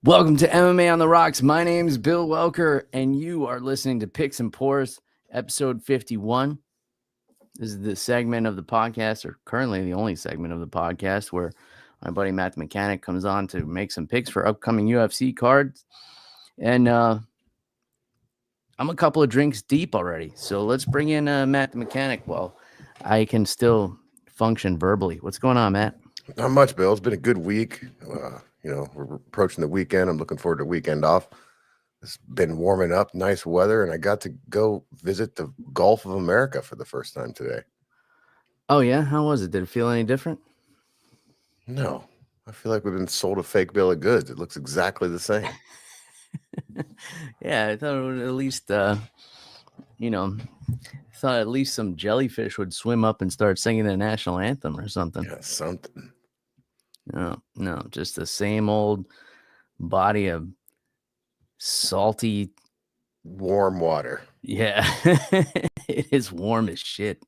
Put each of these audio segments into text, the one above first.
Welcome to MMA on the Rocks. My name is Bill Welker, and you are listening to Picks and Pours, episode 51. This is the segment of the podcast, or currently the only segment of the podcast, where my buddy Matt the Mechanic comes on to make some picks for upcoming UFC cards. And I'm a couple of drinks deep already, so let's bring in Matt the Mechanic while I can still function verbally. What's going on, Matt? Not much, Bill. It's been a good week. We're approaching the weekend. I'm looking forward to weekend off. It's been warming up, nice weather, and I got to go visit the Gulf of America for the first time today. Oh, yeah? How was it? Did it feel any different? No. I feel like we've been sold a fake bill of goods. It looks exactly the same. Yeah, I thought it would at least, thought at least some jellyfish would swim up and start singing the national anthem or something. Yeah, something. No, just the same old body of salty, warm water. Yeah, it is warm as shit.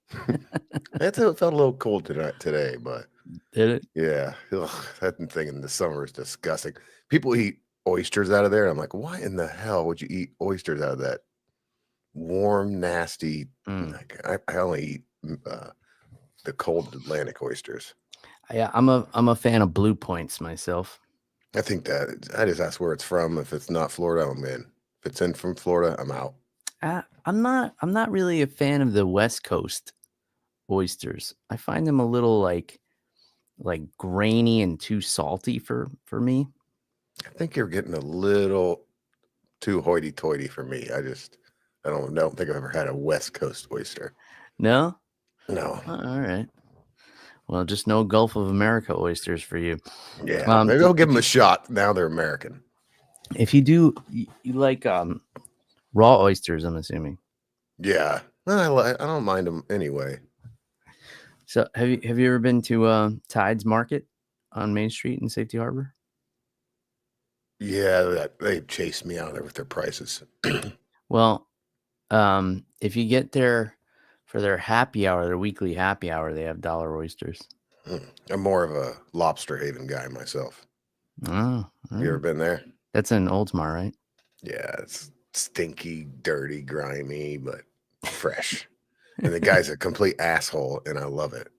It felt a little cold today, but did it? Yeah, that thing in the summer is disgusting. People eat oysters out of there. And I'm like, why in the hell would you eat oysters out of that warm, nasty? Like, I only eat the cold Atlantic oysters. Yeah, I'm a fan of Blue Points myself. I think that's where it's from. If it's not Florida, I'm in. If it's in from Florida, I'm out. I'm not really a fan of the West Coast oysters. I find them a little like grainy and too salty for me. I think you're getting a little too hoity-toity for me. I don't think I've ever had a West Coast oyster. No? No. All right. Well, just no Gulf of America oysters for you. Yeah, maybe I'll give them a shot. Now they're American. If you do, you like raw oysters, I'm assuming. Yeah, I don't mind them anyway. So, have you ever been to Tides Market on Main Street in Safety Harbor? Yeah, they chased me out there with their prices. Well, if you get there for their happy hour, their weekly happy hour, they have dollar oysters. I'm more of a Lobster Haven guy myself. Oh, you ever been there? That's in Oldsmar, right? Yeah, it's stinky, dirty, grimy, but fresh. And the guy's a complete asshole, and I love it.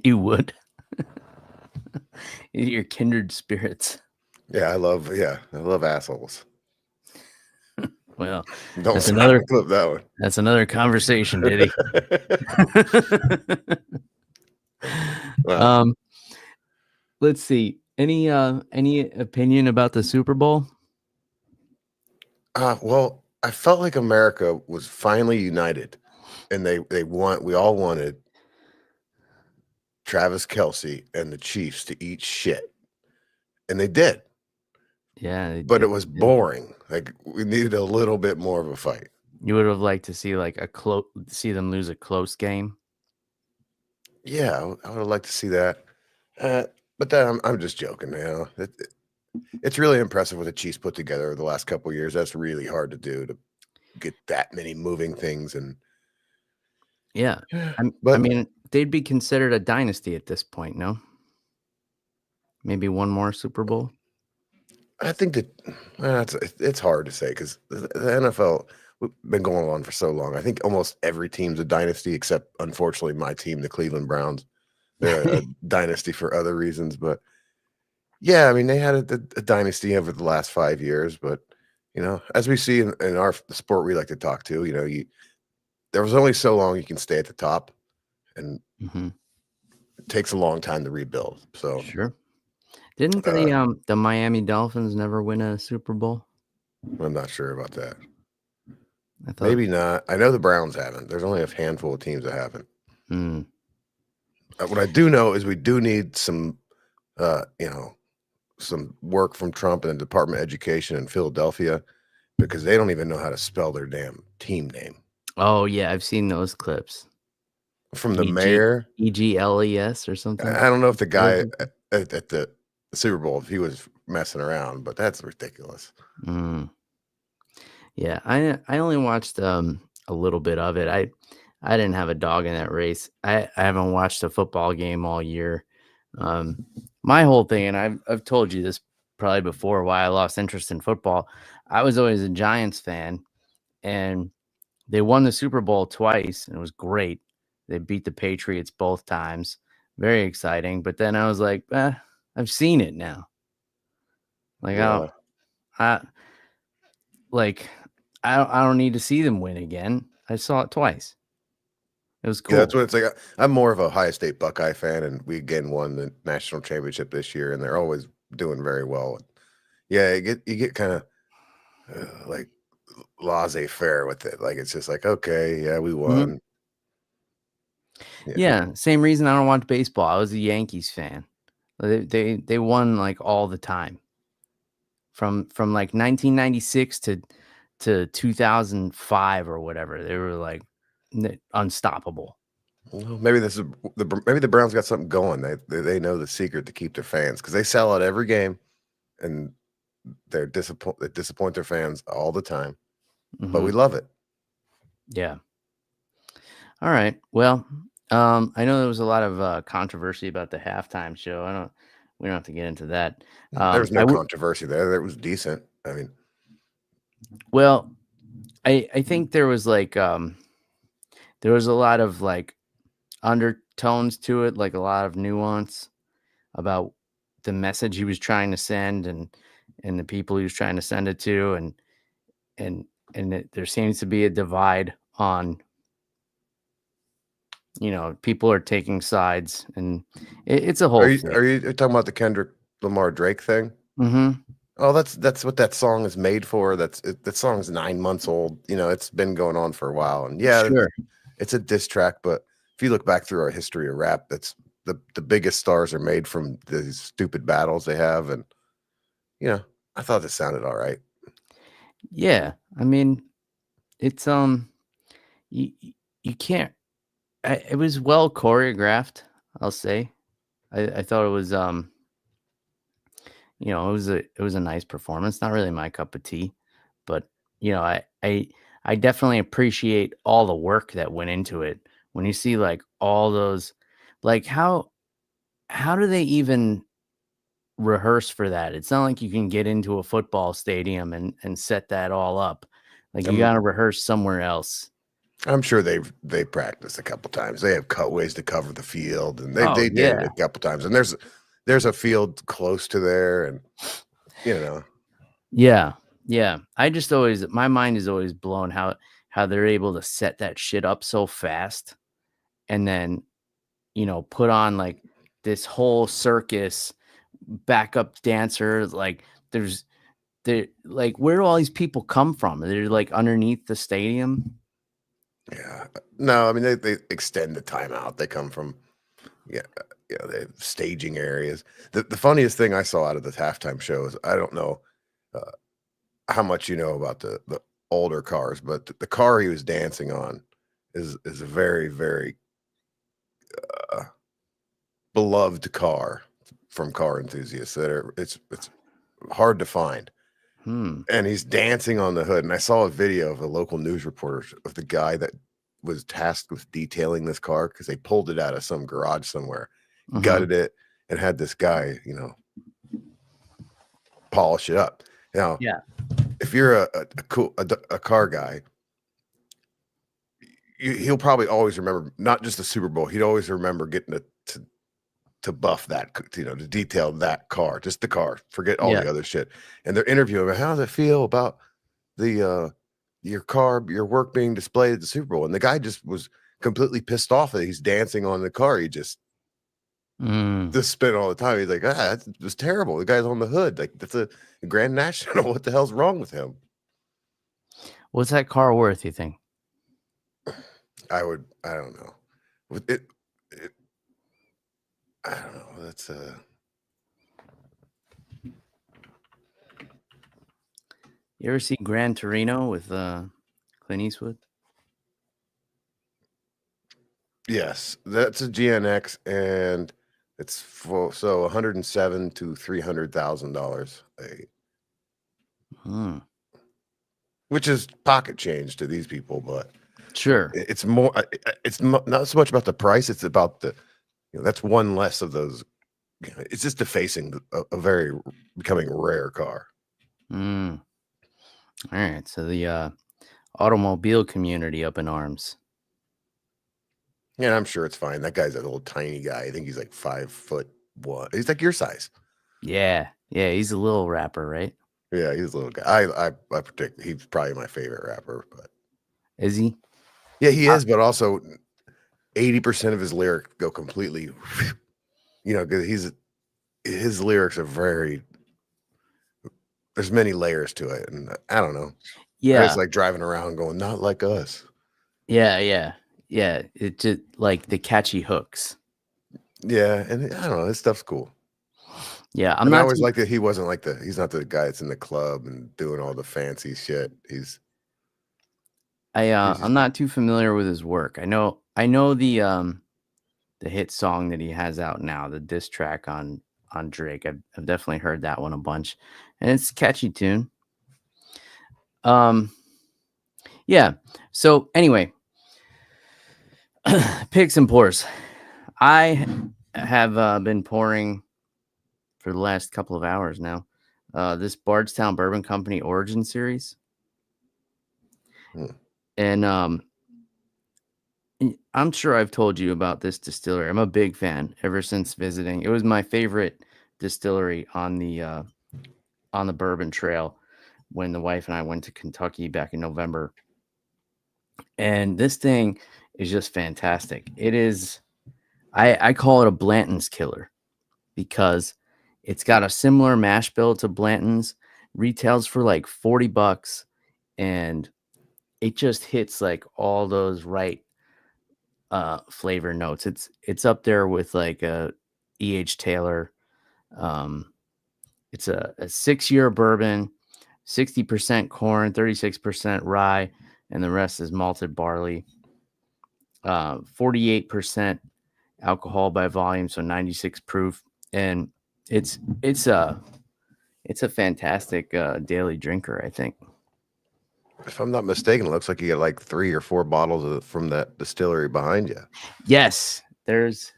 You would. Your kindred spirits. Yeah, I love assholes. Well, that's another clip that one. That's another conversation, Diddy. Wow. Let's see. Any opinion about the Super Bowl? Well, I felt like America was finally united, and we all wanted Travis Kelce and the Chiefs to eat shit, and they did. Yeah, but it was boring. Like, we needed a little bit more of a fight. You would have liked to see see them lose a close game. Yeah, I would have liked to see that. But then I'm just joking, man. It's really impressive what the Chiefs put together over the last couple of years. That's really hard to do, to get that many moving things. And yeah, I mean, they'd be considered a dynasty at this point, no? Maybe one more Super Bowl. I think that it's hard to say, because the NFL, we've been going on for so long. I think almost every team's a dynasty, except, unfortunately, my team, the Cleveland Browns. They're a dynasty for other reasons. But yeah, I mean, they had a dynasty over the last 5 years. But, as we see in the sport we like to talk to, there was only so long you can stay at the top, and it takes a long time to rebuild. So sure. Didn't the Miami Dolphins never win a Super Bowl? I'm not sure about that. Maybe not. I know the Browns haven't. There's only a handful of teams that haven't. What I do know is we do need some work from Trump and the Department of Education in Philadelphia, because they don't even know how to spell their damn team name. Oh, yeah. I've seen those clips. From the mayor. EGLES or something. I don't know if the guy at the Super Bowl, if he was messing around, but that's ridiculous. Yeah, I only watched a little bit of it. I didn't have a dog in that race. I haven't watched a football game all year. My whole thing, and I've told you this probably before why I lost interest in football. I was always a Giants fan, and they won the Super Bowl twice, and it was great. They beat the Patriots both times. Very exciting. But then I was like, I've seen it now. Like Yeah. I like I don't need to see them win again. I saw it twice. It was Yeah, cool. that's what it's like. I'm more of a Ohio State Buckeye fan, and we again won the national championship this year, and they're always doing very well. Yeah, you get kind of like laissez-faire with it. Like it's just like, okay, yeah, we Mhm. won. Yeah, same reason I don't watch baseball. I was a Yankees fan. They won like all the time. From like 1996 to 2005 or whatever. They were like unstoppable. Well, maybe this is maybe the Browns got something going. They know the secret to keep their fans because they sell out every game, and they disappoint their fans all the time. But we Mhm. love it. Yeah. All right. Well, I know there was a lot of controversy about the halftime show. We don't have to get into that. There was I no would. controversy there. It was decent. I mean, Well, I think there was like there was a lot of like undertones to it, like a lot of nuance about the message he was trying to send and the people he was trying to send it to and there seems to be a divide on people are taking sides and it's a whole thing. are you talking about the Kendrick Lamar Drake thing? Hmm. Oh, that's what that song is made for. That song's 9 months old. You know, it's been going on for a while, and yeah, Sure. it's a diss track. But if you look back through our history of rap, that's the biggest stars are made from these stupid battles they have, and you know, I thought this sounded all right. Yeah, I mean it's you you can't it was well choreographed, I'll say. I thought it was it was a nice performance. Not really my cup of tea, but I definitely appreciate all the work that went into it. When you see like all those, like how do they even rehearse for that? It's not like you can get into a football stadium and set that all up. Like you I'm got to rehearse somewhere else. I'm sure they practiced a couple times. They have cutways to cover the field, and Oh they did it yeah, a couple times. And there's a field close to there, and you know, yeah, yeah. I just always my mind is always blown how they're able to set that shit up so fast and then put on like this whole circus backup dancers. Like they're like, where do all these people come from? They're like underneath the stadium. yeah. No, I mean they extend the timeout. They come from yeah, they have staging areas. The funniest thing I saw out of this halftime show is I don't know uh, how much you know about the older cars, but the car he was dancing on is a very very uh, beloved car from car enthusiasts that are it's hard to find. Hmm. And he's dancing on the hood. And I saw a video of a local news reporter of the guy that was tasked with detailing this car because they pulled it out of some garage somewhere, Hmm. gutted it, and had this guy, polish it up. Now, Yeah. if you're a car guy, he'll probably always remember not just the Super Bowl. He'd always remember getting to buff that, to detail that car, just the car. Forget all Yeah. the other shit. And they're interviewing him. How does it feel about the your car, your work being displayed at the Super Bowl? And the guy just was completely pissed off that he's dancing on the car. He Mm. just spin all the time. He's like, that's just terrible. The guy's on the hood. Like that's a Grand National. What the hell's wrong with him? What's that car worth, you think? I don't know. With it I don't know. That's You ever see Gran Torino with Clint Eastwood? yes, that's a GNX, and it's so 107 to $300,000, Hmm. which is pocket change to these people, but Sure. it's more. It's not so much about the price; it's about that's one less of those it's just defacing a very becoming rare car. All right. So the automobile community up in arms. Yeah, I'm sure it's fine. That guy's a little tiny guy. I think he's like 5'1". He's like your size. Yeah. Yeah. He's a little rapper, right? Yeah, he's a little guy. I predict he's probably my favorite rapper, but Is he? yeah, he is. But also, 80% of his lyrics go completely, because his lyrics are very. There's many layers to it, and I don't know. Yeah. It's like driving around going, "Not like us." Yeah. Yeah. Yeah. It just like the catchy hooks. Yeah, and I don't know. His stuff's cool. Yeah. I always liked that he wasn't like he's not the guy that's in the club and doing all the fancy shit. I'm not too familiar with his work. I know the hit song that he has out now, the diss track on Drake. I've definitely heard that one a bunch, and it's a catchy tune. Yeah. So anyway, picks and pours. I have been pouring for the last couple of hours now. This Bardstown Bourbon Company Origin Series, and I'm sure I've told you about this distillery. I'm a big fan ever since visiting. It was my favorite distillery on the Bourbon Trail when the wife and I went to Kentucky back in November. And this thing is just fantastic. It is, I call it a Blanton's killer because it's got a similar mash bill to Blanton's, retails for like $40, and it just hits like all those right flavor notes. It's up there with like a E.H. Taylor. It's a 6-year bourbon, 60% corn, 36% rye, and the rest is malted barley. 48% alcohol by volume, so 96 proof, and it's a fantastic daily drinker, I think. If I'm not mistaken, it looks like you get like 3 or 4 bottles from that distillery behind you. Yes, there's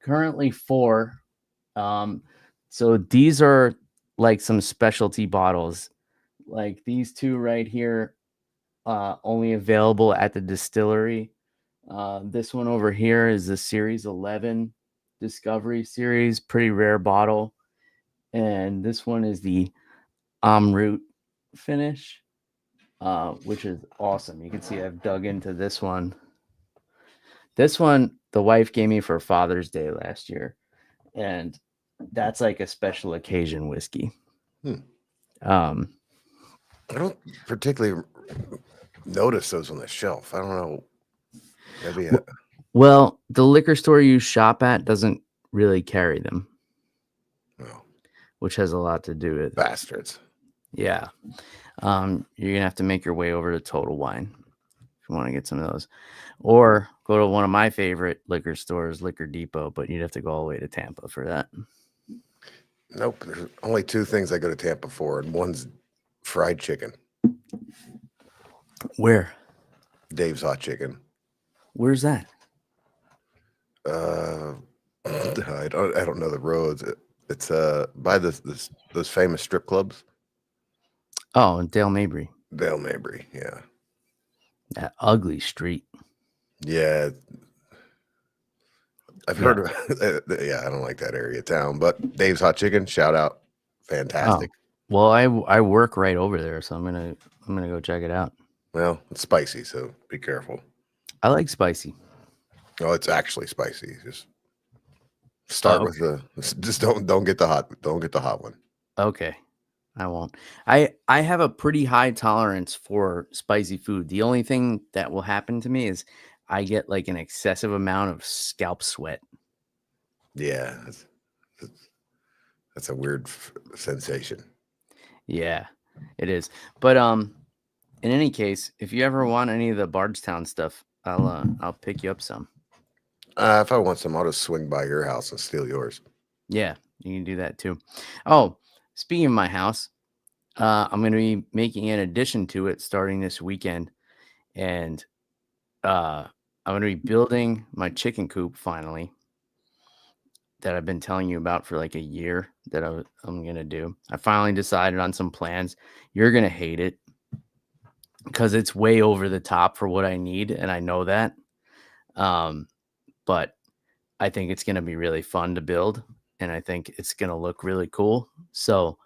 currently 4. So these are like some specialty bottles, like these 2 right here, only available at the distillery. This one over here is the Series 11 Discovery Series, pretty rare bottle. And this one is the Amrut finish, which is awesome. You can see I've dug into this one. This one, the wife gave me for Father's Day last year. And that's like a special occasion whiskey. I don't particularly notice those on the shelf. I don't know. Maybe well, the liquor store you shop at doesn't really carry them, which has a lot to do with bastards. Yeah. You're gonna have to make your way over to Total Wine if you want to get some of those, or go to one of my favorite liquor stores, Liquor Depot, but you'd have to go all the way to Tampa for that. Nope. There's only 2 things I go to Tampa for, and one's fried chicken. Where? Dave's Hot Chicken. Where's that? I don't know the roads. It's by those famous strip clubs. Oh, Dale Mabry. Dale Mabry, yeah. That ugly street. Yeah. I've heard of yeah, I don't like that area of town, but Dave's Hot Chicken, shout out. Fantastic. Oh, well, I work right over there, so I'm gonna go check it out. Well, it's spicy, so be careful. I like spicy. Oh, it's actually spicy. Just start with just don't get the hot one. Okay. I won't. I have a pretty high tolerance for spicy food. The only thing that will happen to me is I get like an excessive amount of scalp sweat. Yeah. That's a weird sensation. Yeah, it is. But in any case, if you ever want any of the Bardstown stuff, I'll pick you up some. If I want some, I'll just swing by your house and steal yours. Yeah, you can do that too. Oh, speaking of my house, I'm going to be making an addition to it starting this weekend, and I'm going to be building my chicken coop finally. that I've been telling you about for like a year that I'm going to do. I finally decided on some plans. You're going to hate it because it's way over the top for what I need. And I know that. But I think it's going to be really fun to build. And I think it's going to look really cool. So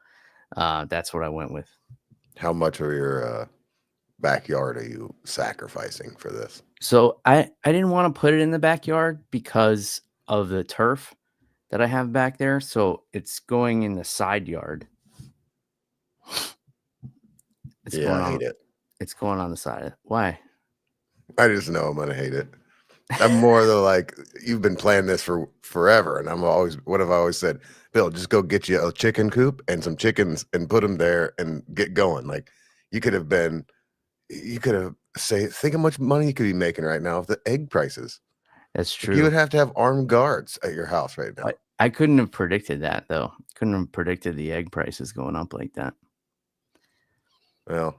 that's what I went with. How much of your backyard are you sacrificing for this? So I didn't want to put it in the backyard because of the turf that I have back there. So it's going in the side yard. It's going I on, hate it. It's going on the side. Why? I just know I'm gonna hate it. I'm more the like, you've been planning this for forever, and what have I always said? Bill, just go get you a chicken coop and some chickens and put them there and get going. Like think how much money you could be making right now with the egg prices. That's true. You would have to have armed guards at your house right now. I couldn't have predicted that though. Couldn't have predicted the egg prices going up like that. Well,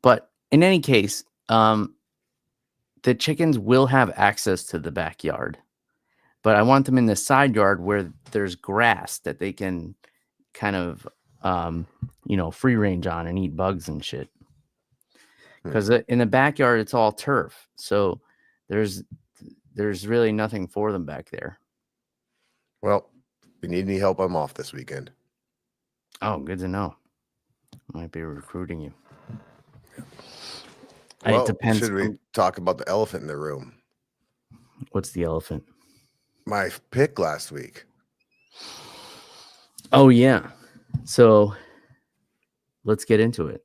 but in any case, the chickens will have access to the backyard, but I want them in the side yard where there's grass that they can kind of, free range on and eat bugs and shit. Because in the backyard, it's all turf. So there's really nothing for them back there. Well, if you need any help, I'm off this weekend. Oh, good to know. Might be recruiting you. Well, it depends. Should we talk about the elephant in the room? What's the elephant? My pick last week. Oh, yeah. So let's get into it.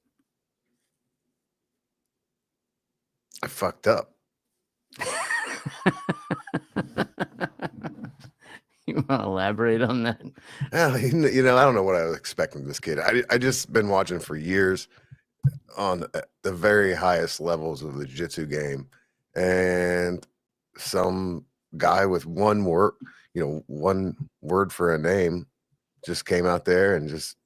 I fucked up. You want to elaborate on that? Well, I don't know what I was expecting this kid. I just been watching for years on the very highest levels of the jiu-jitsu game, and some guy with one word for a name just came out there and just,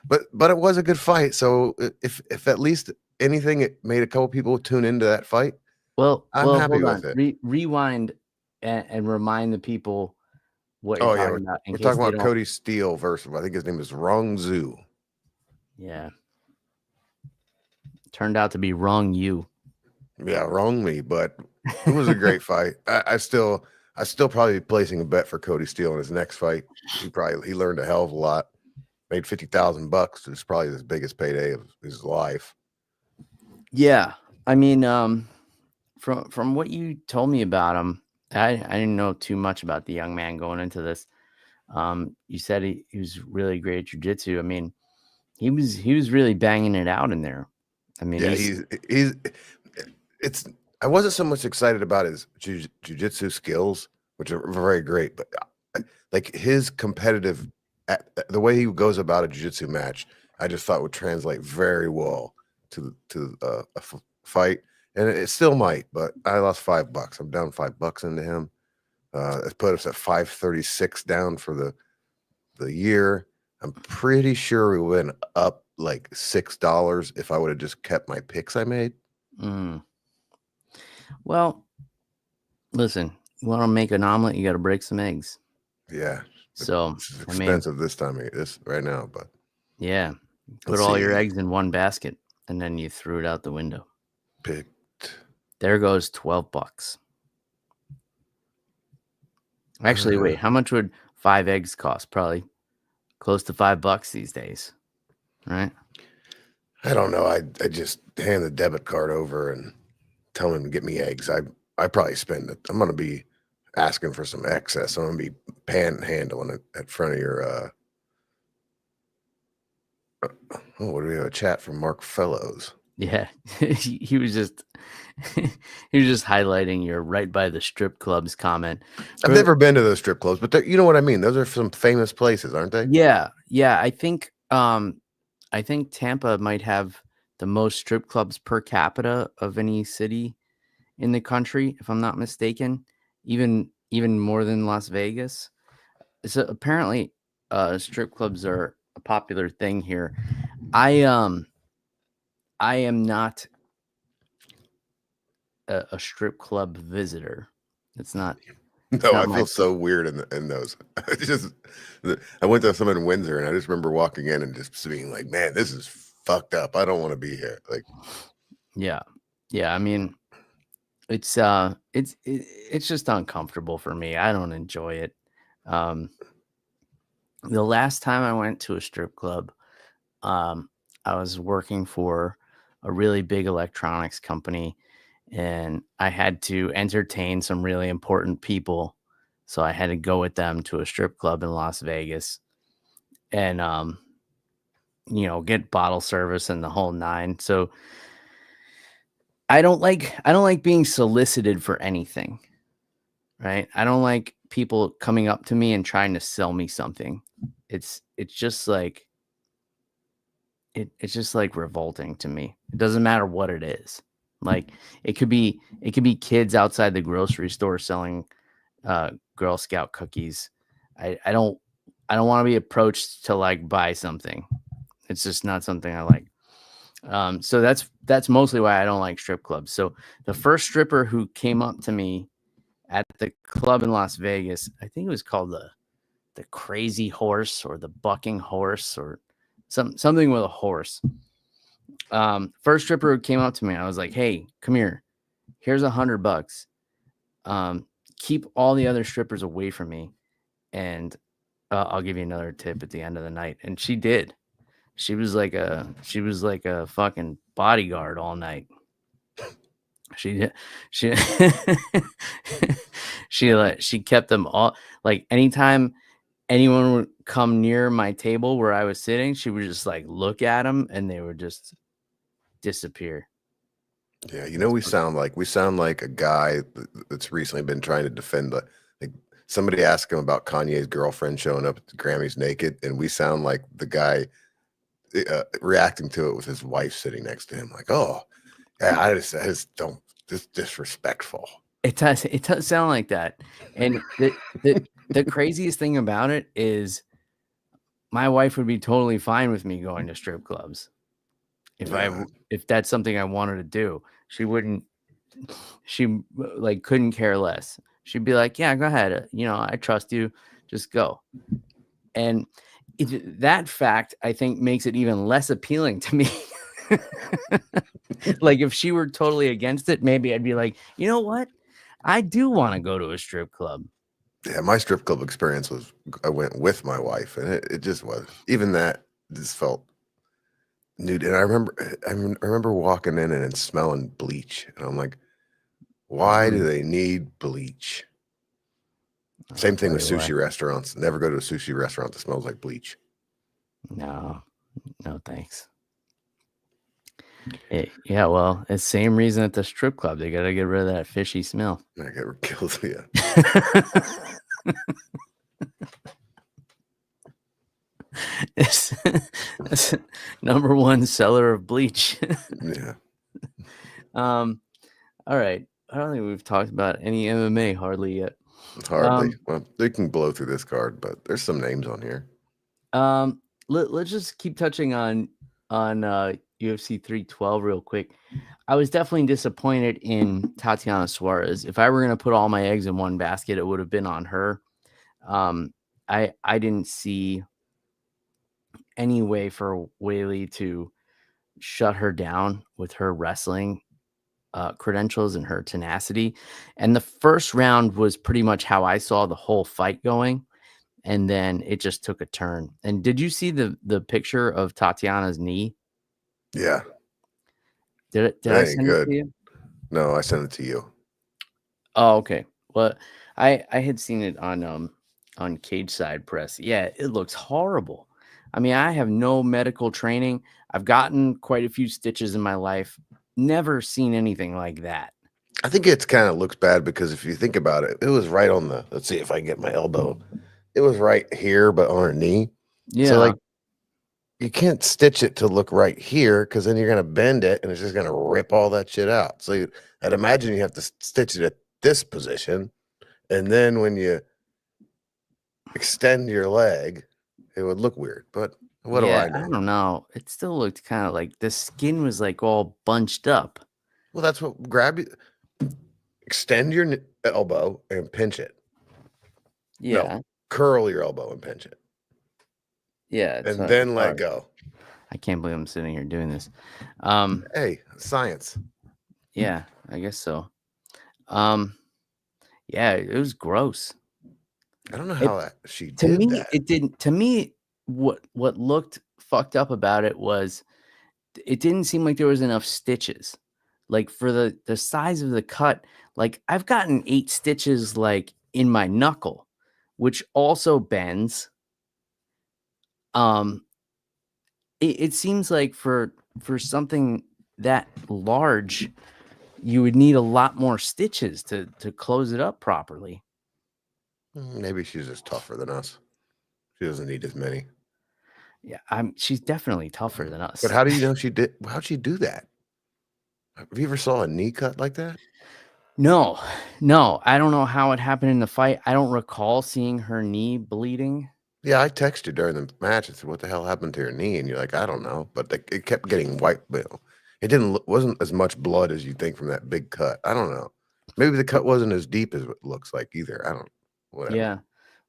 but it was a good fight. So if at least anything, it made a couple people tune into that fight. Well, I'm happy with it. Rewind and remind the people what you're talking about. We're talking about Cody Steele versus, I think his name is Rong Zhu. Yeah. Turned out to be wrong you. Yeah, wrong me, but it was a great fight. I still probably be placing a bet for Cody Steele in his next fight. He learned a hell of a lot. Made $50,000. It's probably his biggest payday of his life. Yeah, I mean, from what you told me about him, I didn't know too much about the young man going into this. You said he was really great at jiu-jitsu. I mean, he was really banging it out in there. I mean, yeah, I wasn't so much excited about his jiu-jitsu skills, which are very great, but like his competitive, the way he goes about a jiu-jitsu match, I just thought would translate very well to a fight, and it still might. But I lost $5. I'm down $5 into him. It put us at 536 down for the year. I'm pretty sure we went up like $6 if I would have just kept my picks I made. Well, listen, you want to make an omelet, you got to break some eggs. Yeah. So it's expensive this time of this right now, but yeah, put all your eggs in one basket and then you threw it out the window. Picked. There goes $12. Actually, wait, how much would 5 eggs cost? Probably close to $5 these days, right? I don't know. I just hand the debit card over and tell him to get me eggs. I probably spend it. I'm going to be asking for some excess. I'm going to be panhandling it at front of your, what do we have? A chat from Mark Fellows. Yeah. he was just highlighting your right by the strip clubs comment. I've never been to those strip clubs, but you know what I mean? Those are some famous places, aren't they? Yeah. Yeah. I think Tampa might have the most strip clubs per capita of any city in the country, if I'm not mistaken, even more than Las Vegas. So apparently strip clubs are a popular thing here. I am not a strip club visitor. It's not No, Not I my feel so weird in those. I went to some in Windsor, and I just remember walking in and just being like, "Man, this is fucked up. I don't want to be here." Like, yeah. Yeah, I mean, it's just uncomfortable for me. I don't enjoy it. Um, the last time I went to a strip club, um, I was working for a really big electronics company, and I had to entertain some really important people. So I had to go with them to a strip club in Las Vegas and, get bottle service and the whole nine. So I don't like being solicited for anything, right? I don't like people coming up to me and trying to sell me something. It's just like it's just like revolting to me. It doesn't matter what it is. Like it could be kids outside the grocery store selling Girl Scout cookies. I don't want to be approached to like buy something. It's just not something I like. So that's mostly why I don't like strip clubs. So the first stripper who came up to me at the club in Las Vegas, I think it was called the Crazy Horse or the Bucking Horse or something with a horse. First stripper who came up to me, I was like, "Hey, come here. Here's $100. Keep all the other strippers away from me, and I'll give you another tip at the end of the night." And she did. She was like a fucking bodyguard all night. She she she kept them all, like, anytime anyone would come near my table where I was sitting, she would just like look at them and they would just disappear. yeah, That's we sound like a guy that's recently been trying to defend like somebody asked him about Kanye's girlfriend showing up at the Grammys naked, and we sound like the guy reacting to it with his wife sitting next to him, like, "Oh, yeah, I just don't, just disrespectful." It does sound like that. And the craziest thing about it is my wife would be totally fine with me going to strip clubs Yeah, if that's something I wanted to do. She wouldn't like couldn't care less. She'd be like, "Yeah, go ahead. I trust you. Just go." And that fact, I think, makes it even less appealing to me. Like if she were totally against it, maybe I'd be like, "You know what? I do want to go to a strip club." yeah. My strip club experience was I went with my wife, and it just was even that just felt nude. And I remember walking in and smelling bleach, and I'm like, why do Mm, they need bleach? I'll Same thing tell with you why. sushi restaurants. Never go to a sushi restaurant that smells like bleach. No, no, thanks. Yeah, well, it's same reason at the strip club. They gotta get rid of that fishy smell. I get killed. Yeah, It's, it's number one seller of bleach. yeah. um, all right. I don't think we've talked about any MMA hardly yet. Hardly. Um, Well, they can blow through this card, but there's some names on here. let's just keep touching on UFC 312 real quick. I was definitely disappointed in Tatiana Suarez. If I were gonna put all my eggs in one basket, it would have been on her. Um, I didn't see any way for Whaley to shut her down with her wrestling credentials and her tenacity. And the first round was pretty much how I saw the whole fight going, and then it just took a turn. And did you see the picture of Tatiana's knee? Yeah, Did I that ain't send it good. to you? No, I sent it to you. Oh, okay. Well, I had seen it on Cage Side Press. Yeah, it looks horrible. I mean, I have no medical training. I've gotten quite a few stitches in my life. Never seen anything like that. I think it's kind of looks bad because if you think about it, it was right on the. Let's see if I can get my elbow. It was right here, but on her knee. So Yeah. like you can't stitch it to look right here because then you're gonna bend it and it's just gonna rip all that shit out. So I'd imagine you have to stitch it at this position, and then when you extend your leg, it would look weird. But what do Yeah, I I know? don't know. It still looked kind of like the skin was like all bunched up. Well, that's what grab you, extend your elbow and pinch it. Yeah. No, curl your elbow and pinch it. Yeah. And then let hard. go. I can't believe I'm sitting here doing this. Hey, science. Yeah, I guess so. Yeah, it was gross. I don't know It, how she to did me, that. it didn't. To me, what looked fucked up about it was it didn't seem like there was enough stitches. Like for the size of the cut, like I've gotten 8 stitches like in my knuckle, which also bends. It seems like for something that large, you would need a lot more stitches to close it up properly. Maybe she's just tougher than us. She doesn't need as many. Yeah, she's definitely tougher than us. But how do you know she did? How'd she do that? Have you ever saw a knee cut like that? No, I don't know how it happened in the fight. I don't recall seeing her knee bleeding. Yeah, I texted you during the match and said, "What the hell happened to your knee?" And you're like, "I don't know," but it kept getting white. It wasn't as much blood as you think from that big cut. I don't know. Maybe the cut wasn't as deep as it looks like either. I don't. Whatever. Yeah,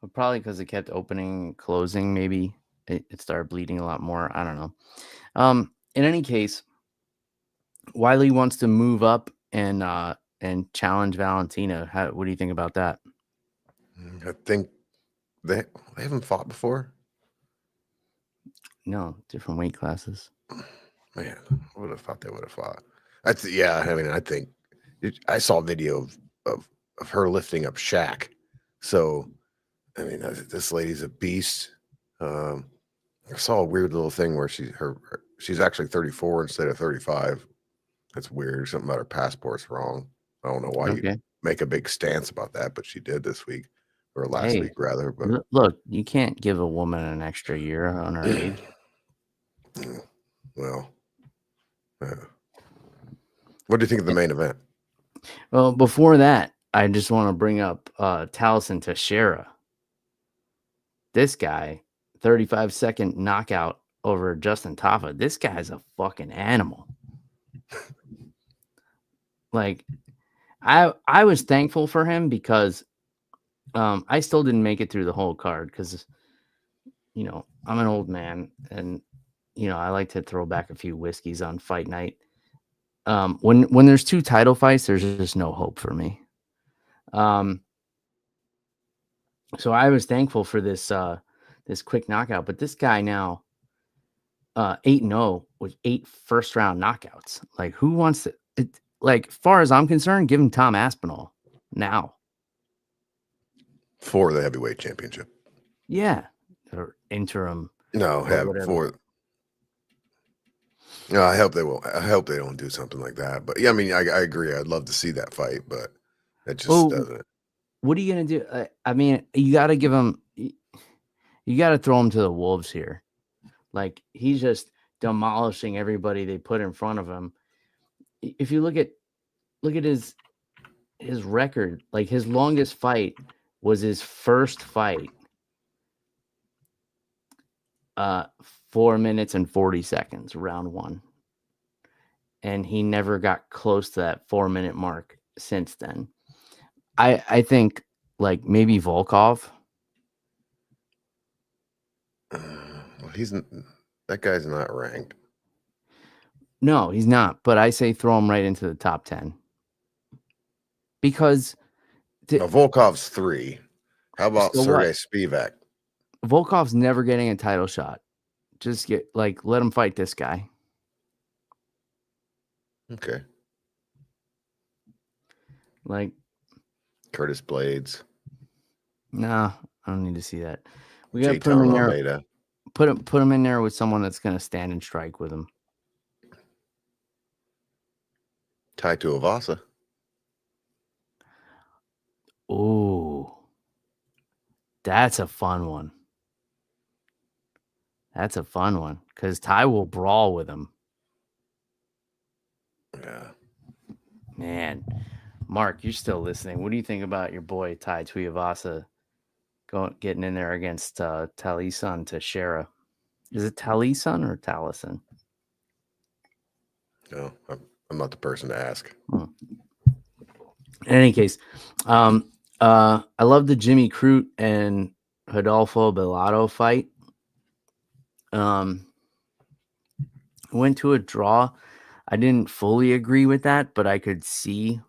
but probably because it kept opening, closing. Maybe it started bleeding a lot more. I don't know. In any case, Wiley wants to move up and challenge Valentina. What do you think about that? I think they haven't fought before. No, different weight classes. Man, I would have thought they would have fought. Yeah. I mean, I think I saw a video of her lifting up Shaq. So, I mean, this lady's a beast. I saw a weird little thing where she's actually 34 instead of 35. That's weird. Something about her passport's wrong. I don't know why you make a big stance about that, but she did this week or last week rather. But look, you can't give a woman an extra year on her age. Well, what do you think of the main event? Well, before that, I just want to bring up Taliesin Teixeira. This guy, 35-second knockout over Justin Tafa. This guy's a fucking animal. Like, I was thankful for him because I still didn't make it through the whole card because, I'm an old man and, I like to throw back a few whiskeys on fight night. When there's 2 title fights, there's just no hope for me. So I was thankful for this quick knockout, but this guy now 8-0 with 8 first-round knockouts. Like, who wants to? Like, far as I'm concerned, give him Tom Aspinall now. For the heavyweight championship. Yeah, or interim. No, No, I hope they will. I hope they don't do something like that. But yeah, I mean, I agree. I'd love to see that fight, but it just doesn't. What are you gonna do? I mean, you got to give him. You got to throw him to the wolves here. Like, he's just demolishing everybody they put in front of him. If you look at his record, like his longest fight was his first fight. 4 minutes and 40 seconds, round 1. And he never got close to that 4-minute mark since then. I think like maybe Volkov. Well, that guy's not ranked. No, he's not. But I say throw him right into the top 10 because Volkov's 3. How about Sergey Spivak? Volkov's never getting a title shot. Just let him fight this guy. Okay. Like Curtis Blades. No, I don't need to see that. We got to put him in there. Put him in there with someone that's going to stand and strike with him. Tai Tuivasa. Oh, that's a fun one. That's a fun one because Ty will brawl with him. Yeah. Man, Mark, you're still listening. What do you think about your boy Tai Tuivasa getting in there against Taliesin Teixeira? Is it Taliesin or Taliesin? No, I'm not the person to ask. In any case, I love the Jimmy Crute and Rodolfo Bellato fight. Went to a draw. I didn't fully agree with that, but I could see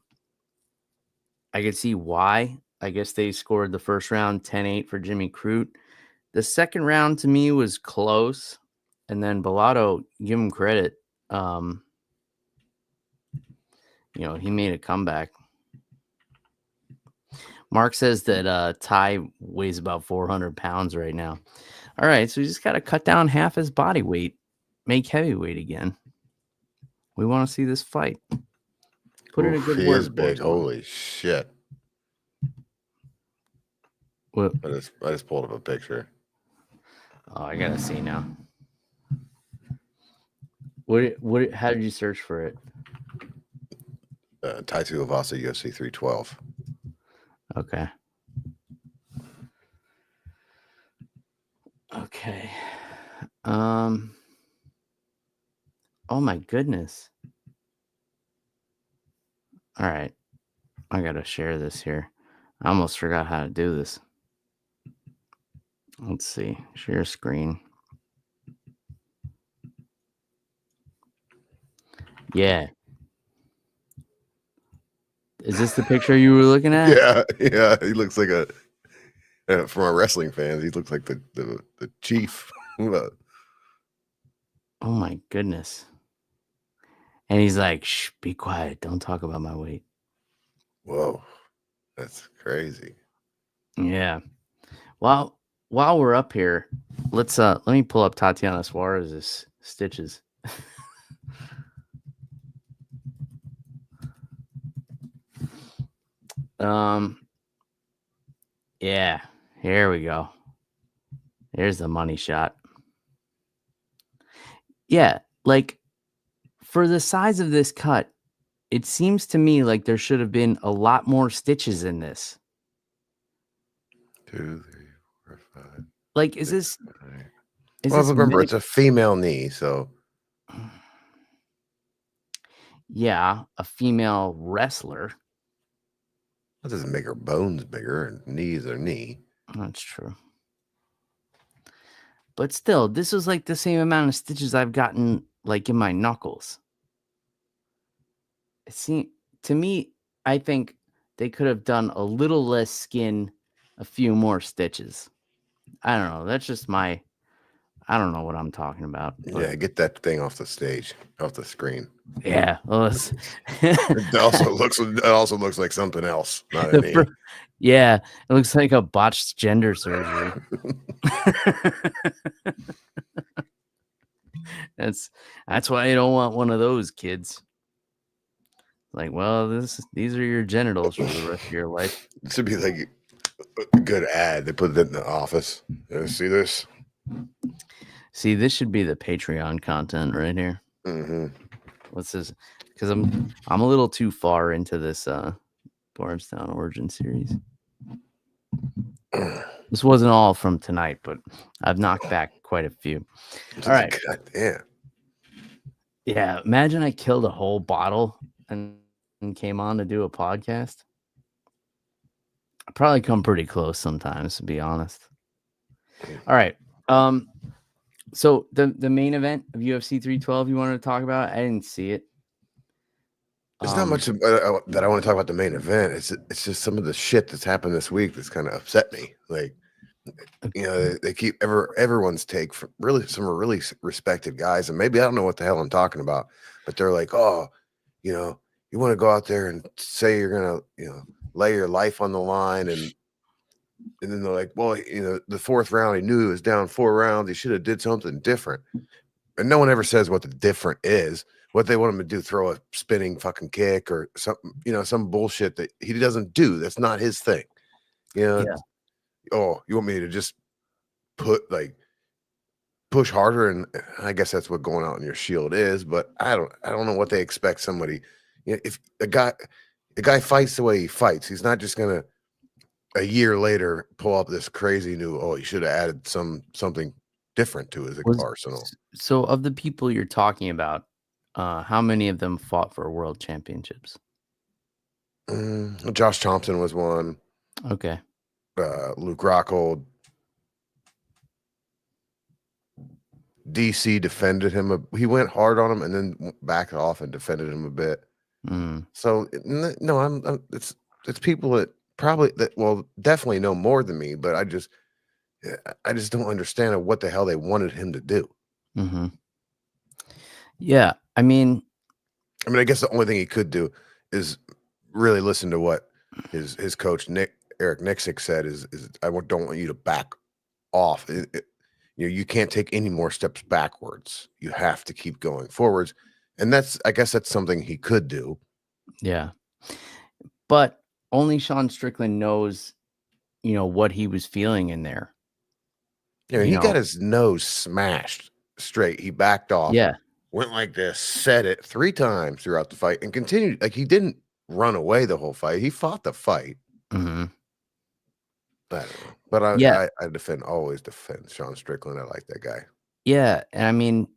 why. I guess they scored the first round 10-8 for Jimmy Crute. The second round to me was close, and then Bellato, give him credit. He made a comeback. Mark says that Ty weighs about 400 pounds right now. All right, so he just got to cut down half his body weight, make heavyweight again. We want to see this fight. Put in a good he word. is big. Holy shit. What? I just pulled up a picture. Oh, I gotta see now. What? How did you search for it? Tai Tuivasa, UFC 312. Okay. Okay. Oh my goodness. All right. I gotta share this here. I almost forgot how to do this. Let's see. Share screen. Yeah. Is this the picture you were looking at? Yeah. He looks like from our wrestling fans, he looks like the chief. Oh my goodness. And he's like, shh, be quiet. Don't talk about my weight. Whoa. That's crazy. Yeah. Well, while we're up here, let me pull up Tatiana Suarez's stitches. Yeah, here we go. There's the money shot. Yeah, like for the size of this cut, it seems to me like there should have been a lot more stitches in this. 2, 3, 4, 5. Like, is this? Remember, it's a female knee, so. Yeah, a female wrestler. That doesn't make her bones bigger, and knees are knee. That's true. But still, this was like the same amount of stitches I've gotten like in my knuckles. To me, I think they could have done a little less skin, a few more stitches. I don't know. That's just I don't know what I'm talking about. Yeah, get that thing off the stage, off the screen. Yeah. Well, it also looks like something else, not a knee. Yeah, it looks like a botched gender surgery. That's why you don't want one of those kids. Like, well, these are your genitals for the rest of your life. It should be like a good ad. They put it in the office. See this? See, this should be the Patreon content right here. Mm-hmm. What's this? Because I'm a little too far into this Bardstown Origin series. This wasn't all from tonight, but I've knocked back quite a few. All right. God damn. Yeah, imagine I killed a whole bottle and came on to do a podcast. I probably come pretty close sometimes, to be honest. All right. So the main event of UFC 312 you wanted to talk about, I didn't see it. There's not much that I want to talk about the main event. It's just some of the shit that's happened this week that's kind of upset me. Like, they keep everyone's take from some really respected guys, and maybe I don't know what the hell I'm talking about, but they're like, oh, you want to go out there and say you're gonna, lay your life on the line, and then they're like, well, the fourth round, he knew he was down 4 rounds. He should have did something different. And no one ever says what the different is. What they want him to do, throw a spinning fucking kick or something, some bullshit that he doesn't do. That's not his thing. Yeah. Oh, you want me to just push harder? And I guess that's what going out in your shield is, but I don't know what they expect somebody. If a guy fights the way he fights, he's not just gonna a year later pull up this crazy new, he should have added something different to his arsenal. So of the people you're talking about, how many of them fought for world championships? Josh Thompson was one. Okay. Luke Rockhold. DC defended him. He went hard on him and then backed off and defended him a bit. Mm. So no, it's people that definitely know more than me, but I just don't understand what the hell they wanted him to do. Mm-hmm. Yeah, I mean, I guess the only thing he could do is really listen to what his coach Eric Nixick said is I don't want you to back off. You can't take any more steps backwards. You have to keep going forwards, and I guess that's something he could do. yeah, but only Sean Strickland knows, what he was feeling in there. He got his nose smashed straight. He backed off. Yeah. Went like this, said it 3 times throughout the fight, and continued. Like, he didn't run away the whole fight. He fought the fight. Mm-hmm. I don't know. But I always defend Sean Strickland. I like that guy. Yeah. And I mean,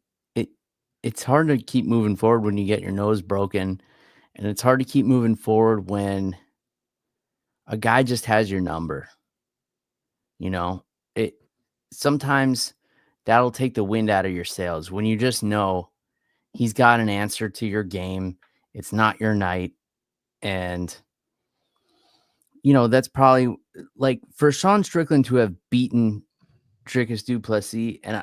it's hard to keep moving forward when you get your nose broken. And it's hard to keep moving forward when a guy just has your number. Sometimes that'll take the wind out of your sails when you just know he's got an answer to your game. It's not your night. And, that's probably like for Sean Strickland to have beaten Dricus du Plessis. And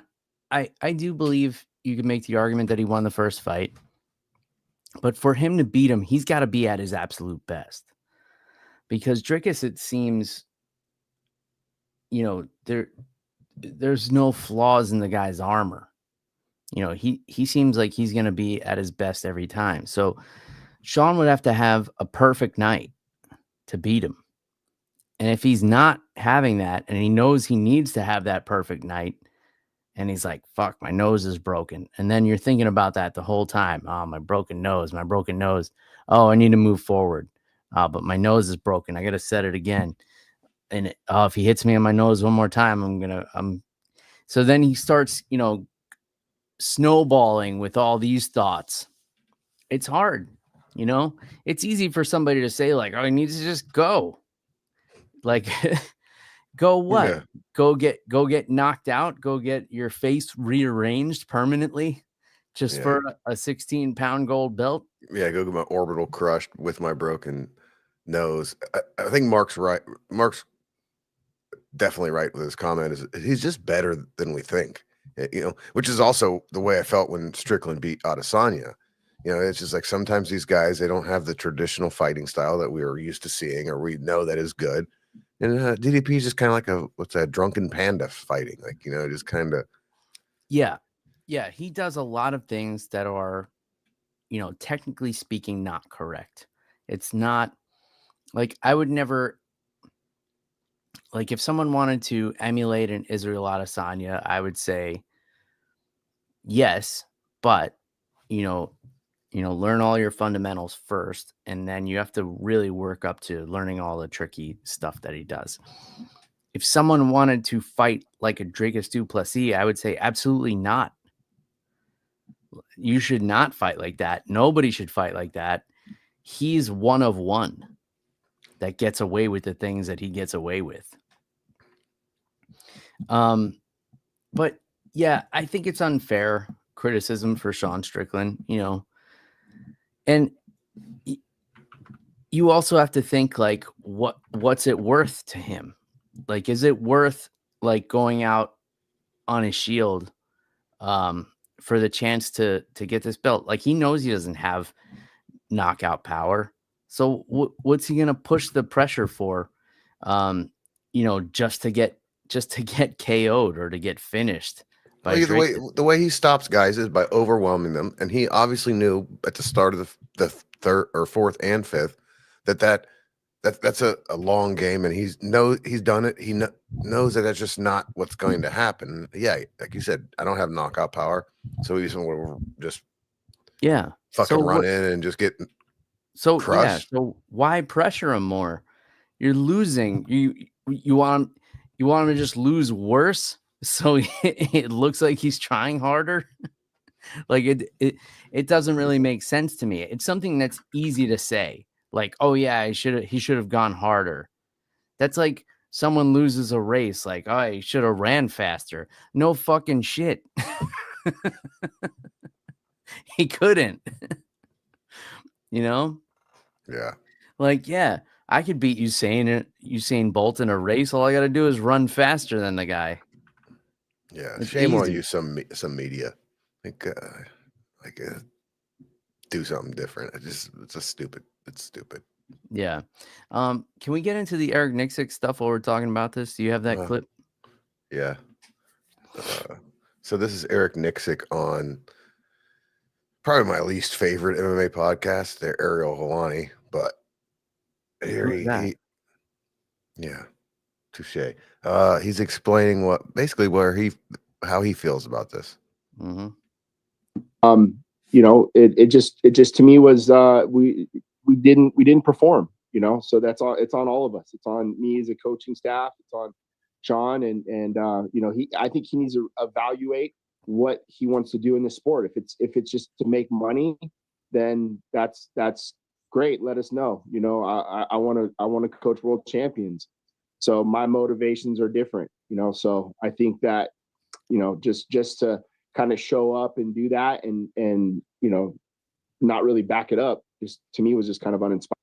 I do believe you can make the argument that he won the first fight. But for him to beat him, he's got to be at his absolute best. Because Dricus, it seems, there's no flaws in the guy's armor. He seems like he's going to be at his best every time. So Sean would have to have a perfect night to beat him. And if he's not having that, and he knows he needs to have that perfect night, and he's like, fuck, my nose is broken. And then you're thinking about that the whole time. Oh, my broken nose. Oh, I need to move forward. But my nose is broken. I got to set it again. And if he hits me on my nose one more time, so then he starts, snowballing with all these thoughts. It's hard, it's easy for somebody to say like, oh, he needs to just go. Like, go what? Yeah. Go get knocked out. Go get your face rearranged permanently just for a 16-pound gold belt. Yeah. Go get my orbital crushed with my broken nose. I think Mark's right. Mark's definitely right with his comment. Is he's just better than we think, which is also the way I felt when Strickland beat Adesanya. It's just like sometimes these guys, they don't have the traditional fighting style that we are used to seeing, or we know that is good. And DDP is just kind of like a drunken panda fighting, like, just kind of. Yeah. Yeah. He does a lot of things that are, technically speaking, not correct. It's not like I would never, like if someone wanted to emulate an Israel Adesanya, I would say yes, but, learn all your fundamentals first, and then you have to really work up to learning all the tricky stuff that he does. If someone wanted to fight like a Dricus du Plessis, I would say absolutely not. You should not fight like that. Nobody should fight like that. He's one of one that gets away with the things that he gets away with. But yeah, I think it's unfair criticism for Sean Strickland, and you also have to think like, what's it worth to him? Like, is it worth like going out on his shield, for the chance to get this belt? Like, he knows he doesn't have knockout power. So what's he going to push the pressure for? Just to get KO'd or to get finished. The way he stops guys is by overwhelming them, and he obviously knew at the start of the third or fourth and fifth that's a long game, and he's done it. He knows that that's just not what's going to happen. Yeah, like you said, I don't have knockout power, so he's going to just fucking run in and just get crushed. So why pressure him more? You're losing. You want him to just lose worse, so it looks like he's trying harder. Like it doesn't really make sense to me. It's something that's easy to say, like, oh yeah, he should have gone harder. That's like someone loses a race, like, oh, he should have ran faster. No fucking shit. He couldn't. You know? Yeah. Like, yeah, I could beat Usain Bolt in a race. All I got to do is run faster than the guy. Yeah. It's Shame on easy. you, some media. Do something different. It's just stupid. It's stupid. Yeah. Can we get into the Eric Nixick stuff while we're talking about this? Do you have that clip? Yeah. So this is Eric Nixick on probably my least favorite MMA podcast. They're Ariel Helwani, but here yeah, touche. He's explaining how he feels about this. Mm-hmm. It just to me was we didn't perform, so that's all. It's on all of us. It's on me as a coaching staff. It's on Sean and I think he needs to evaluate what he wants to do in the sport. If it's just to make money, then that's great. Let us know. I want to coach world champions. So my motivations are different, so I think that, just to kind of show up and do that and not really back it up, just to me was just kind of uninspiring.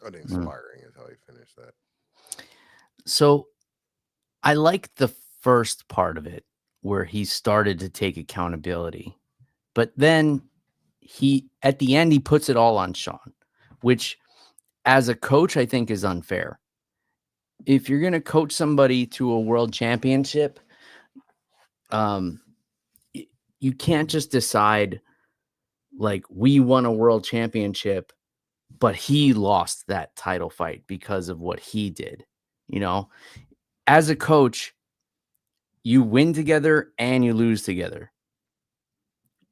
Uninspiring is how he finished that. So I like the first part of it where he started to take accountability, but then at the end, he puts it all on Sean, which as a coach, I think is unfair. If you're going to coach somebody to a world championship, you can't just decide like we won a world championship, but he lost that title fight because of what he did. As a coach, you win together and you lose together,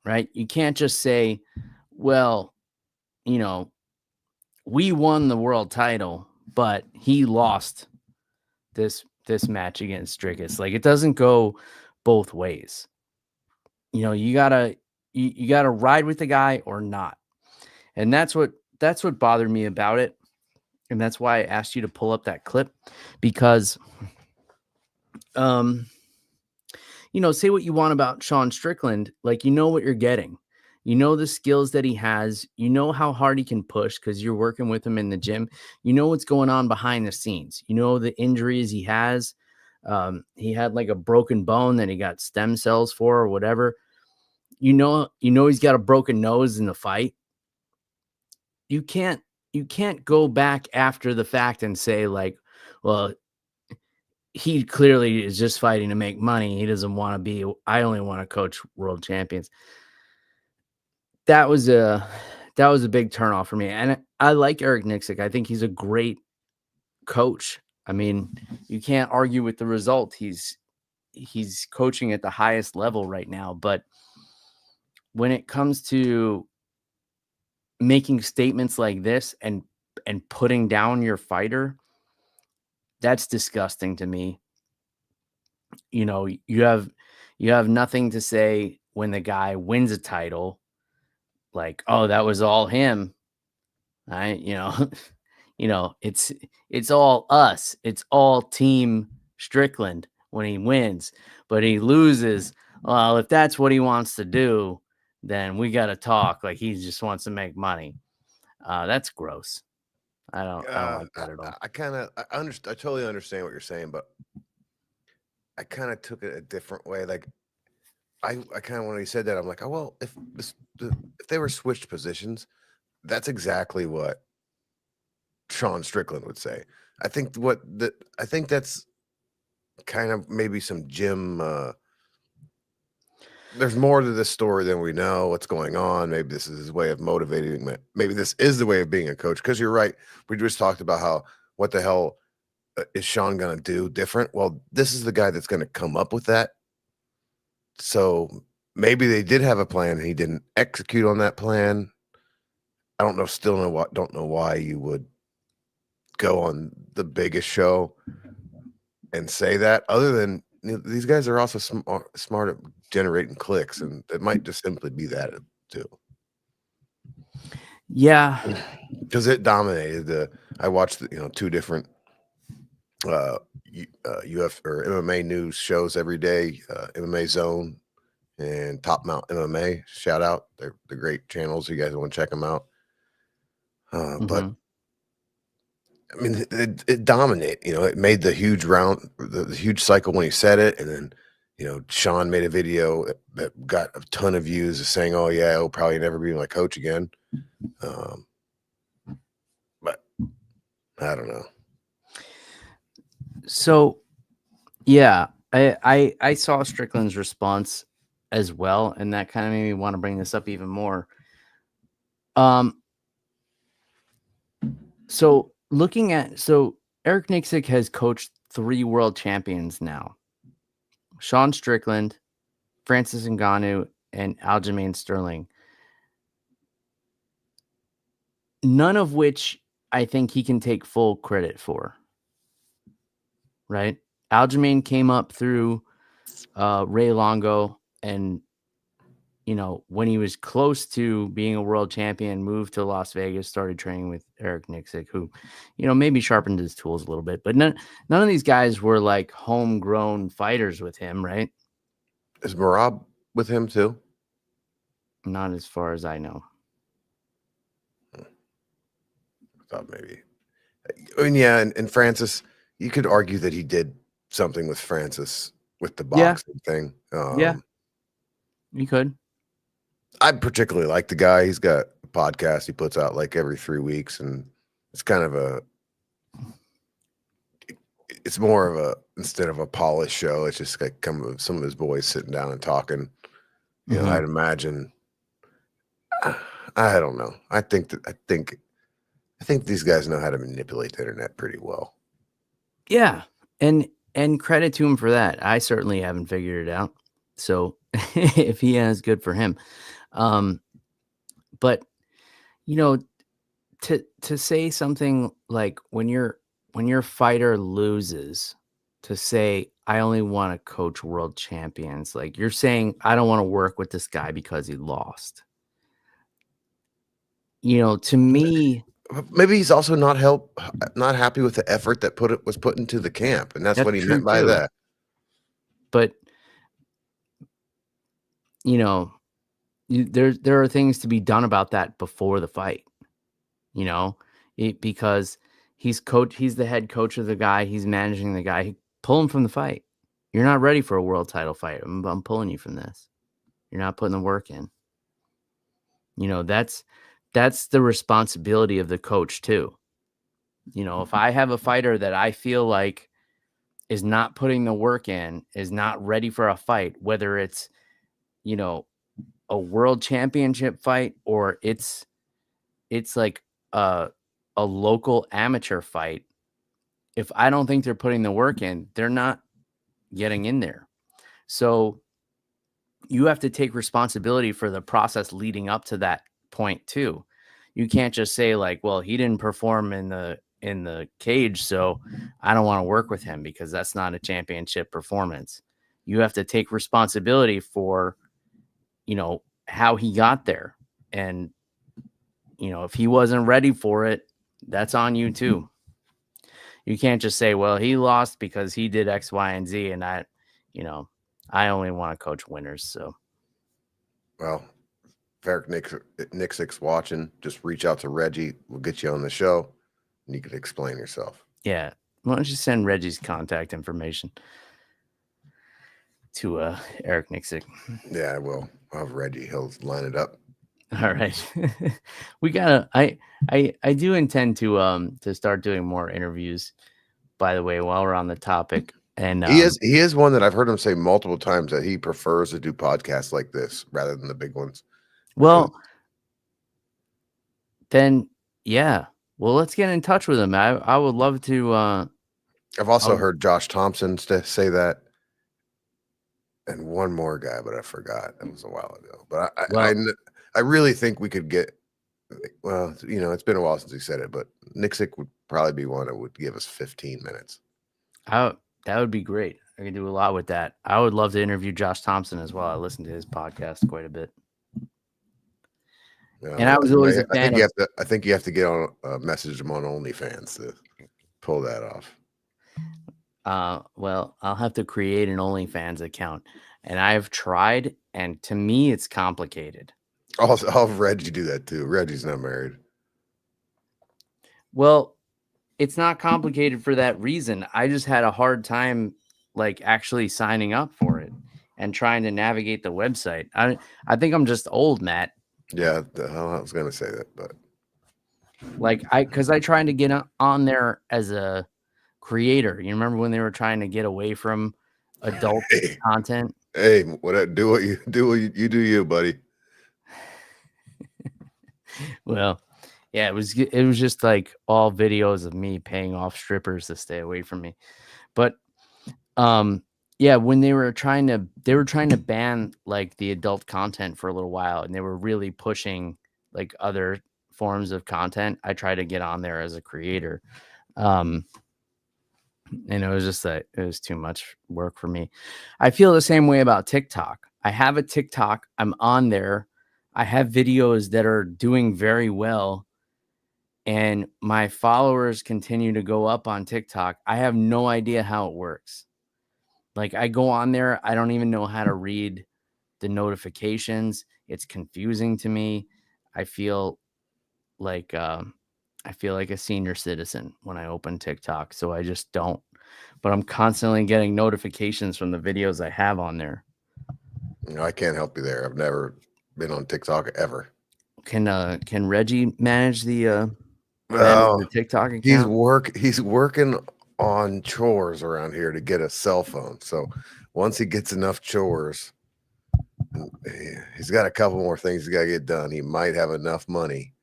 right? You can't just say, well, we won the world title, but he lost this match against Strickland. Like, it doesn't go both ways. You gotta ride with the guy or not. And that's what bothered me about it. And that's why I asked you to pull up that clip, because say what you want about Sean Strickland, like, what you're getting. The skills that he has, how hard he can push because you're working with him in the gym. What's going on behind the scenes. The injuries he has. He had like a broken bone that he got stem cells for or whatever. He's got a broken nose in the fight. You can't go back after the fact and say like, well, he clearly is just fighting to make money. He doesn't want to be, I only want to coach world champions. That was a big turnoff for me. And I like Eric Nixick. I think he's a great coach. I mean, you can't argue with the result. He's coaching at the highest level right now. But when it comes to making statements like this and putting down your fighter, that's disgusting to me. You have nothing to say when the guy wins a title, like, oh, that was all him. Right? It's all us. It's all team Strickland when he wins, but he loses. Well, if that's what he wants to do, then we got to talk. Like, he just wants to make money. That's gross. I don't like that at all. I totally understand what you're saying, but I kind of took it a different way. Like, I kind of, when he said that, I'm like, oh, well, if they were switched positions, that's exactly what Sean Strickland would say. I think that's kind of maybe some gym. There's more to this story than we know. What's going on? Maybe this is his way of motivating. Maybe this is the way of being a coach. Because you're right. We just talked about how, what the hell is Sean going to do different? Well, this is the guy that's going to come up with that. So maybe they did have a plan and he didn't execute on that plan. I don't know why you would go on the biggest show and say that, other than these guys are also smart at generating clicks, and it might just simply be that too. Yeah. because it dominated I watched two different UF or MMA news shows every day, MMA Zone and Top Mount MMA. Shout out, they're great channels. You guys want to check them out. But I mean, it dominated. It made the huge round, the huge cycle when he said it, and then Sean made a video that got a ton of views, saying, "Oh yeah, he'll probably never be my coach again." But I don't know. So, yeah, I saw Strickland's response as well, and that kind of made me want to bring this up even more. So Eric Nixick has coached 3 world champions now: Sean Strickland, Francis Ngannou, and Aljamain Sterling. None of which I think he can take full credit for. Right? Aljamain came up through Ray Longo, and when he was close to being a world champion, moved to Las Vegas, started training with Eric Nixick, who, maybe sharpened his tools a little bit. But none of these guys were like homegrown fighters with him, right? Is Marab with him too? Not as far as I know. I thought maybe. I mean, yeah, and Francis, you could argue that he did something with Francis with the boxing thing. Yeah, you could. I particularly like the guy. He's got a podcast he puts out like every 3 weeks, and it's kind of it's more of a, instead of a polished show, it's just like some of his boys sitting down and talking. I'd imagine. I don't know. I think these guys know how to manipulate the internet pretty well. Yeah, and credit to him for that. I certainly haven't figured it out. So if he has, good for him. But to say something like when your fighter loses, to say, I only want to coach world champions, like you're saying, I don't want to work with this guy because he lost. To me, maybe he's also not happy with the effort that was put into the camp, and that's what he meant by that. But there are things to be done about that before the fight. Because he's the head coach of the guy, he's managing the guy. Pull him from the fight. You're not ready for a world title fight. I'm pulling you from this. You're not putting the work in. That's the responsibility of the coach too. If I have a fighter that I feel like is not putting the work in, is not ready for a fight, whether it's, a world championship fight or it's like a local amateur fight, if I don't think they're putting the work in, they're not getting in there. So you have to take responsibility for the process leading up to that point too. You can't just say like, well, he didn't perform in the cage, so I don't want to work with him because that's not a championship performance. You have to take responsibility for, how he got there. And, if he wasn't ready for it, that's on you too. You can't just say, well, he lost because he did X, Y, and Z. And I only want to coach winners. So, well, if Eric Nixick's watching, just reach out to Reggie. We'll get you on the show and you can explain yourself. Yeah. Why don't you send Reggie's contact information to Eric Nixick? Yeah, I will. I'll have Reggie. He'll line it up. All right. We gotta, I do intend to start doing more interviews, by the way, while we're on the topic. And he is one that I've heard him say multiple times that he prefers to do podcasts like this rather than the big ones. Well, then, yeah. Well, let's get in touch with him. I would love to. I've also heard Josh Thompson say that, and one more guy, but I forgot. It was a while ago. But I really think we could get. Well, it's been a while since he said it, but Nixick would probably be one that would give us 15 minutes. That would be great. I could do a lot with that. I would love to interview Josh Thompson as well. I listen to his podcast quite a bit. And I was always a I fan think of. I think you have to get on message them on OnlyFans to pull that off. Well, I'll have to create an OnlyFans account, and I've tried, and to me, it's complicated. I'll have Reggie do that too. Reggie's not married. Well, it's not complicated for that reason. I just had a hard time, like, actually signing up for it and trying to navigate the website. I think I'm just old, Matt. Yeah, I was gonna say that, but Like, because I tried to get on there as a creator. You remember when they were trying to get away from adult content? Hey, do what you do, you, buddy. Well, yeah, it was just like all videos of me paying off strippers to stay away from me. But yeah, when they were trying to ban like the adult content for a little while, and they were really pushing like other forms of content. I tried to get on there as a creator. And it was just that it was too much work for me. I feel the same way about TikTok. I have a TikTok. I'm on there. I have videos that are doing very well, and my followers continue to go up on TikTok. I have no idea how it works. Like, I go on there, I don't even know how to read the notifications. It's confusing to me. I feel like a senior citizen when I open TikTok, so I just don't. But I'm constantly getting notifications from the videos I have on there. I can't help you there. I've never been on TikTok ever. Can Reggie manage the TikTok account? He's working on chores around here to get a cell phone. So once he gets enough chores, he's got a couple more things he's got to get done. He might have enough money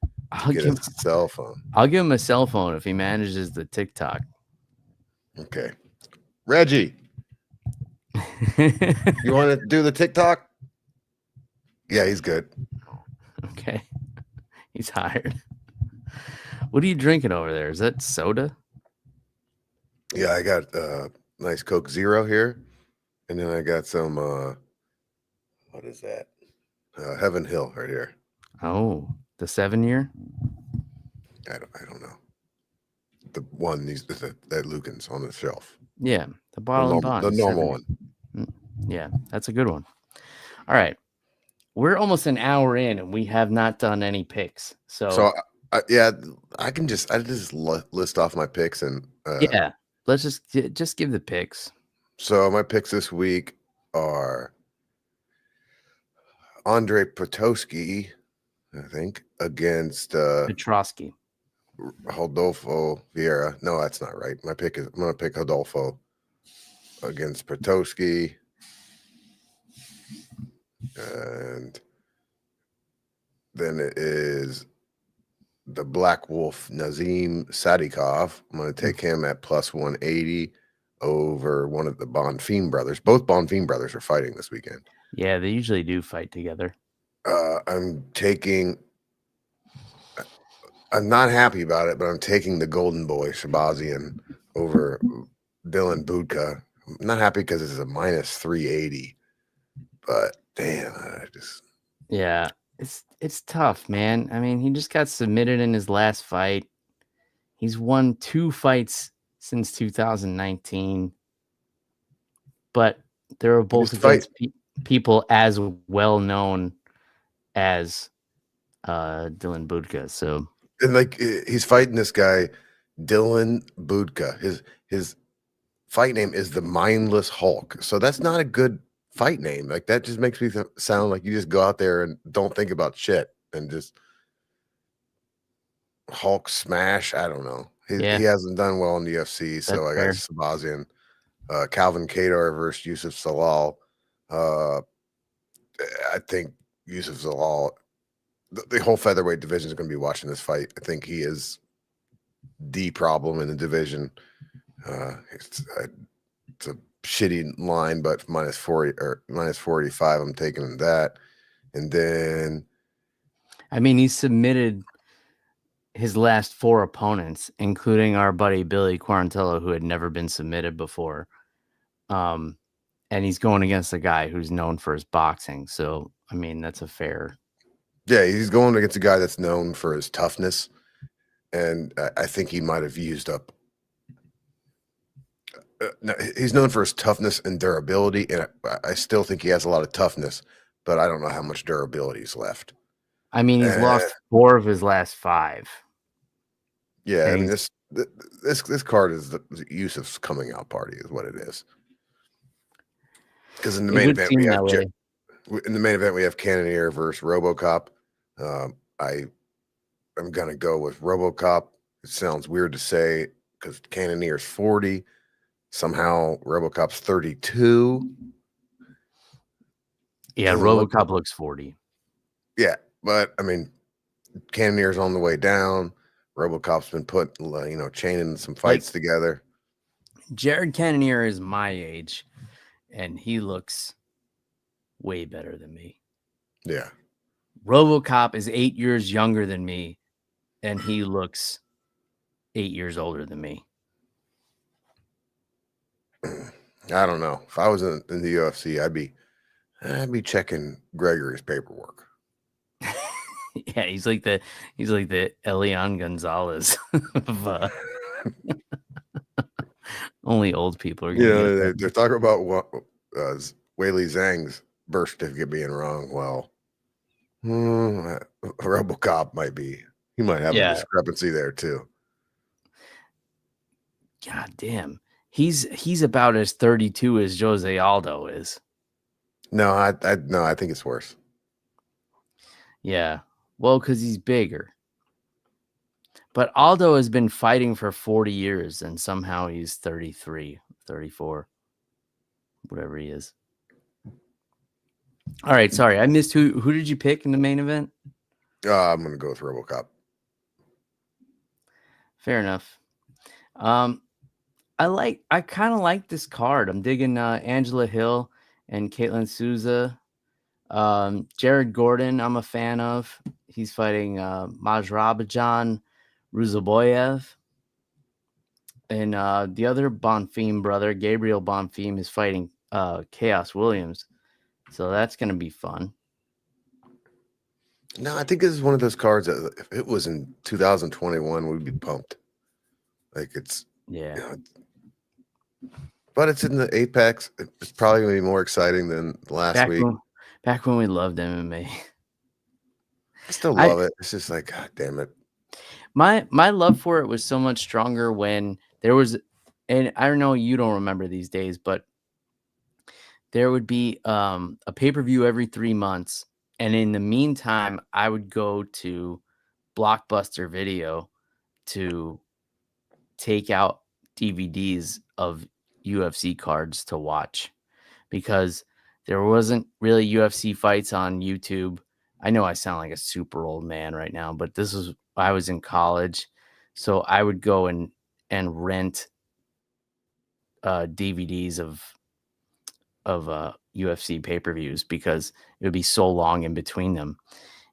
to get a cell phone. I'll give him a cell phone if he manages the TikTok. Okay. Reggie, you want to do the TikTok? Yeah, he's good. Okay. He's hired. What are you drinking over there? Is that soda? Yeah, I got nice Coke Zero here. And then I got some, what is that? Heaven Hill right here. Oh, the 7-year? I don't know. The one that Lucan's on the shelf. Yeah, the bottle and bond. The normal one. Yeah, that's a good one. All right. We're almost an hour in and we have not done any picks. So yeah, I just list off my picks and yeah, let's just give the picks. So my picks this week are Andre Potosky, I think, against Petrosky. Rodolfo Vieira. No, that's not right. I'm gonna pick Rodolfo against Potosky. And then it is the Black Wolf Nazim Sadikov. I'm going to take him at plus 180 over one of the Bonfim brothers. Both Bonfim brothers are fighting this weekend. Yeah, they usually do fight together. I'm not happy about it, but I'm taking the Golden Boy Shabazian over Dylan Budka. I'm not happy because it's a minus 380, but damn, yeah, it's tough, man. I mean, he just got submitted in his last fight. He's won 2 fights since 2019, but they're both against people as well known as Dylan Budka. So, and like he's fighting this guy, Dylan Budka. His fight name is the Mindless Hulk. So that's not a good fight name. Like that just makes me sound like you just go out there and don't think about shit and just Hulk smash. I don't know. He hasn't done well in the UFC, so I got Sabazian. Calvin Kadar versus Yusuf Salal. I think Yusuf Salal, the whole featherweight division is going to be watching this fight. I think he is the problem in the division. It's a shitty line, but minus 40 or minus 485. I'm taking that. And then, I mean, he submitted his last 4 opponents, including our buddy Billy Quarantillo, who had never been submitted before. And he's going against a guy who's known for his boxing. So, I mean, that's a fair Yeah, he's going against a guy that's known for his toughness, and I think he might have used up. No, he's known for his toughness and durability, and I still think he has a lot of toughness, but I don't know how much durability is left. I mean, he's lost 4 of his last 5. Yeah, And I mean this card is the Yusuf's coming out party is what it is. Because in the main event we have Cannonier versus RoboCop. I'm gonna go with RoboCop. It sounds weird to say because Cannonier's 40. Somehow RoboCop's 32. Yeah, RoboCop looks 40. Yeah, but I mean, Cannonier's on the way down. RoboCop's been chaining some fights together. Jared Cannonier is my age, and he looks way better than me. Yeah. RoboCop is 8 years younger than me, and he looks 8 years older than me. I don't know. If I was in the UFC, I'd be checking Gregory's paperwork. Yeah, he's like the Elian Gonzalez of only old people are gonna they're talking about Weili Zhang's birth certificate being wrong. Well, RoboCop he might have a discrepancy there too. God damn. He's about as 32 as Jose Aldo is. No, I think it's worse. Yeah. Well, because he's bigger. But Aldo has been fighting for 40 years, and somehow he's 33, 34, whatever he is. All right, sorry. I missed who did you pick in the main event? I'm going to go with RoboCop. Fair enough. I kind of like this card. I'm digging Angela Hill and Caitlin Souza. Jared Gordon, I'm a fan of. He's fighting Majrabajan Ruzaboyev. And the other Bonfim brother, Gabriel Bonfim, is fighting Chaos Williams. So that's going to be fun. No, I think this is one of those cards that if it was in 2021, we'd be pumped. Like but it's in the Apex. It's probably going to be more exciting than last week. Back when we loved MMA. I still love it. It's just like, God damn it. My love for it was so much stronger when there was, and I don't know, you don't remember these days, but there would be a pay-per-view every 3 months. And in the meantime, I would go to Blockbuster Video to take out DVDs of UFC cards to watch because there wasn't really UFC fights on YouTube. I know I sound like a super old man right now, but I was in college. So I would go and rent DVDs of UFC pay-per-views because it would be so long in between them.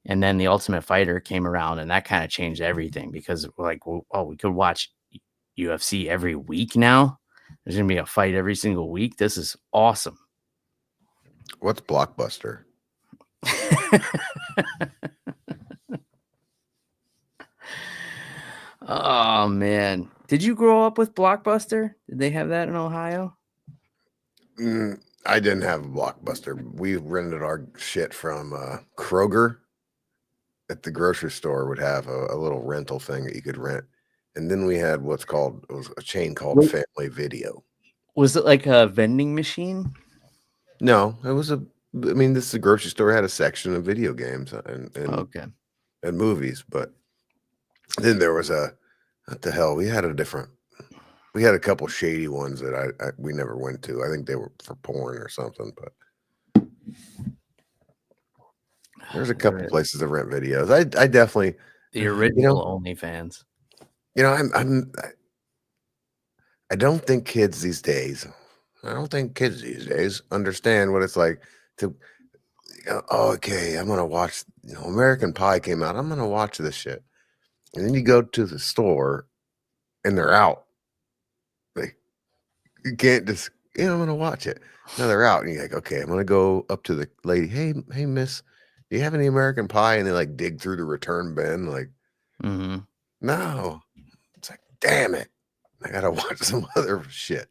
And then the Ultimate Fighter came around, and that kind of changed everything because we could watch UFC every week now. There's going to be a fight every single week. This is awesome. What's Blockbuster? Oh, man. Did you grow up with Blockbuster? Did they have that in Ohio? I didn't have a Blockbuster. We rented our shit from Kroger. At the grocery store would have a little rental thing that you could rent. And then we had it was a chain called Family Video. Was it like a vending machine? No, it was this is a grocery store had a section of video games and movies, but then there was what the hell? We had a couple shady ones that we never went to. I think they were for porn or something, but there's a couple places to rent videos. I definitely the original OnlyFans. I don't think kids these days understand what it's like to. Okay, I'm gonna watch. American Pie came out. I'm gonna watch this shit, and then you go to the store, and they're out. Like you can't just. I'm gonna watch it. No, they're out, and you're like, okay, I'm gonna go up to the lady. Hey, miss, do you have any American Pie? And they like dig through the return bin. Like, no. It's like, damn it. I got to watch some other shit.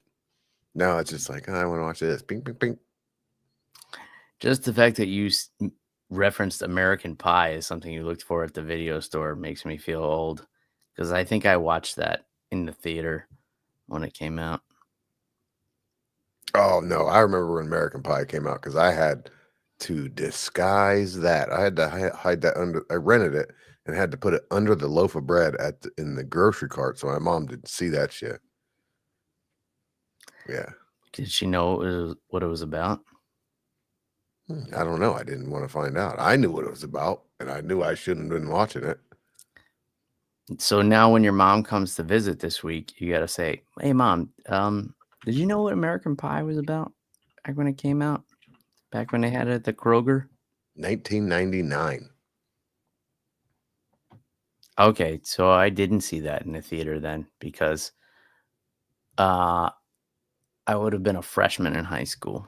No, it's just like, oh, I want to watch this. Ping, ping, ping. Just the fact that you referenced American Pie as something you looked for at the video store makes me feel old, because I think I watched that in the theater when it came out. Oh, no. I remember when American Pie came out because I had to disguise that. I had to hide that under. I rented it and had to put it under the loaf of bread in the grocery cart so my mom didn't see that shit. Yeah. Did she know what it was about? I don't know. I didn't want to find out. I knew what it was about, and I knew I shouldn't have been watching it. So now when your mom comes to visit this week, you got to say, hey, Mom, did you know what American Pie was about back when it came out? Back when they had it at the Kroger? 1999. Okay, so I didn't see that in the theater then, because I would have been a freshman in high school.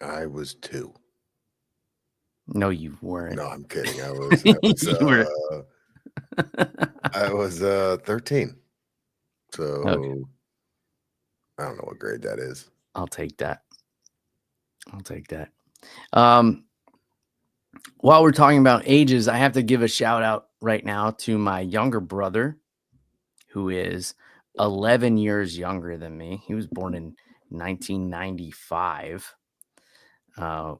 I was 2. No, you weren't. No, I'm kidding. I was 13. So Okay. I don't know what grade that is. I'll take that. While we're talking about ages, I have to give a shout out right now to my younger brother, who is 11 years younger than me. He was born in 1995,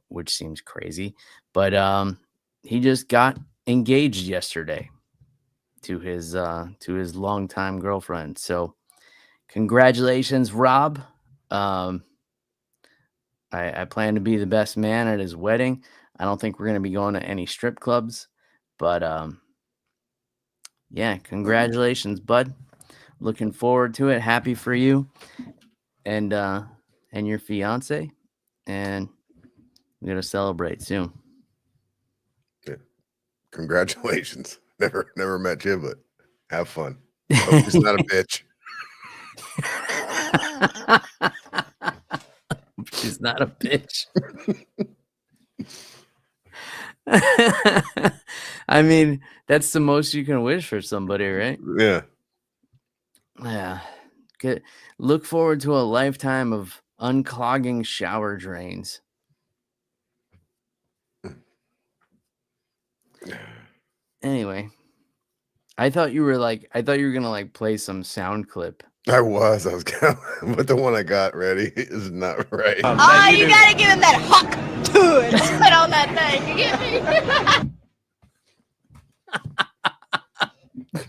which seems crazy, but he just got engaged yesterday to his longtime girlfriend. So congratulations, Rob. I plan to be the best man at his wedding. I don't think we're going to be going to any strip clubs, but yeah, congratulations, bud. Looking forward to it. Happy for you and your fiance, and we're going to celebrate soon. Yeah. Congratulations. Never met you, but have fun. Hope she's not a bitch. She's not a bitch. I mean, that's the most you can wish for somebody, right? Yeah. Yeah. Good. Look forward to a lifetime of unclogging shower drains. Anyway, I thought you were gonna like play some sound clip. I was gonna, but the one I got ready is not right. You gotta give him that hook to it. Put on that thing. You get me?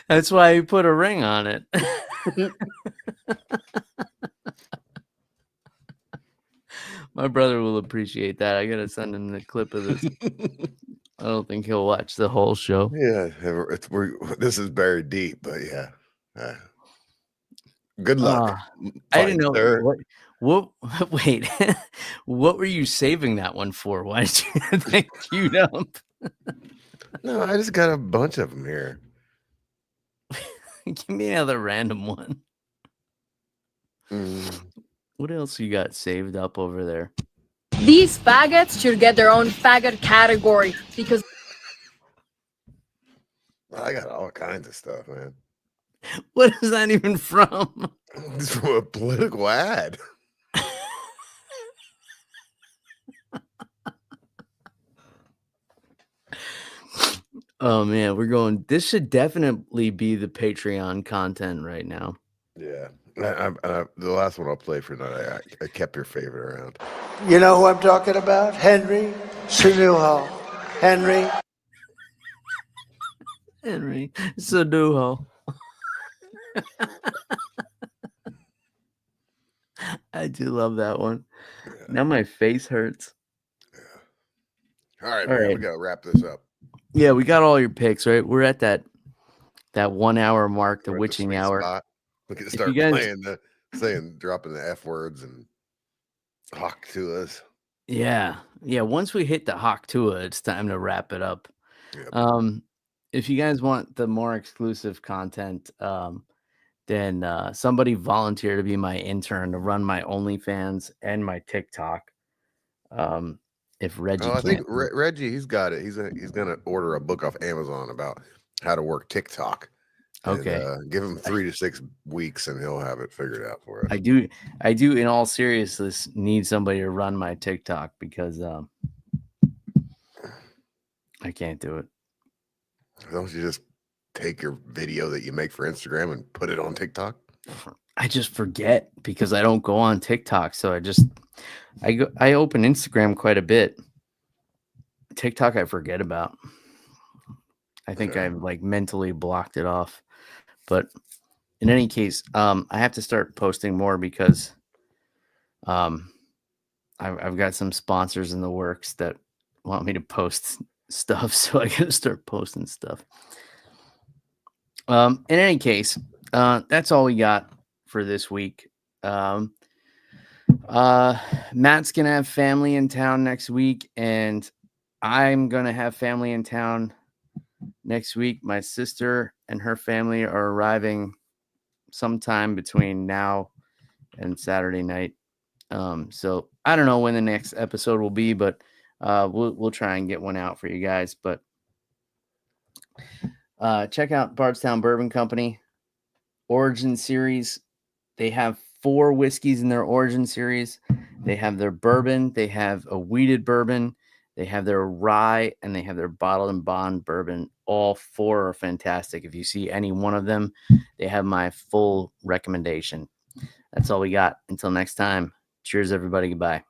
That's why you put a ring on it. My brother will appreciate that. I gotta send him the clip of this. I don't think he'll watch the whole show. Yeah, this is buried deep, but yeah. Good luck. I didn't know what wait, what were you saving that one for? Why did you think queued up? No, I just got a bunch of them here. Give me another random one. Mm. What else you got saved up over there? These faggots should get their own faggot category because I got all kinds of stuff, man. What is that even from? It's from a political ad. Oh man, this should definitely be the Patreon content right now. Yeah. The last one I'll play for tonight, I kept your favorite around. You know who I'm talking about? Henry Cenujo. Henry Cenujo. I do love that one. Yeah. Now my face hurts. Yeah. All right, we gotta wrap this up. Yeah, we got all your picks, right? We're at that 1 hour mark, the witching hour. Spot. We can start dropping the F words and hawk to us. Yeah. Once we hit the hawk to it, it's time to wrap it up. Yep. If you guys want the more exclusive content, then somebody volunteer to be my intern to run my OnlyFans and my TikTok. If Reggie I can't. think Reggie, he's got it. He's gonna order a book off Amazon about how to work TikTok. Okay. And, give him 3 to 6 weeks, and he'll have it figured out for us. I do. In all seriousness, need somebody to run my TikTok because I can't do it. Don't you just take your video that you make for Instagram and put it on TikTok? I just forget because I don't go on TikTok. So I open Instagram quite a bit. TikTok I forget about. I think I've like mentally blocked it off. But in any case, I have to start posting more because I've got some sponsors in the works that want me to post stuff. So I got to start posting stuff. In any case, that's all we got for this week. Matt's gonna have family in town next week, and I'm gonna have family in town next week. My sister and her family are arriving sometime between now and Saturday night. So I don't know when the next episode will be, but we'll try and get one out for you guys. But check out Bardstown Bourbon Company Origin Series. They have 4 whiskeys in their Origin Series. They have their bourbon, they have a wheated bourbon, they have their rye, and they have their bottled and bond bourbon. All 4 are fantastic. If you see any one of them, they have my full recommendation. That's all we got. Until next time, cheers, everybody. Goodbye.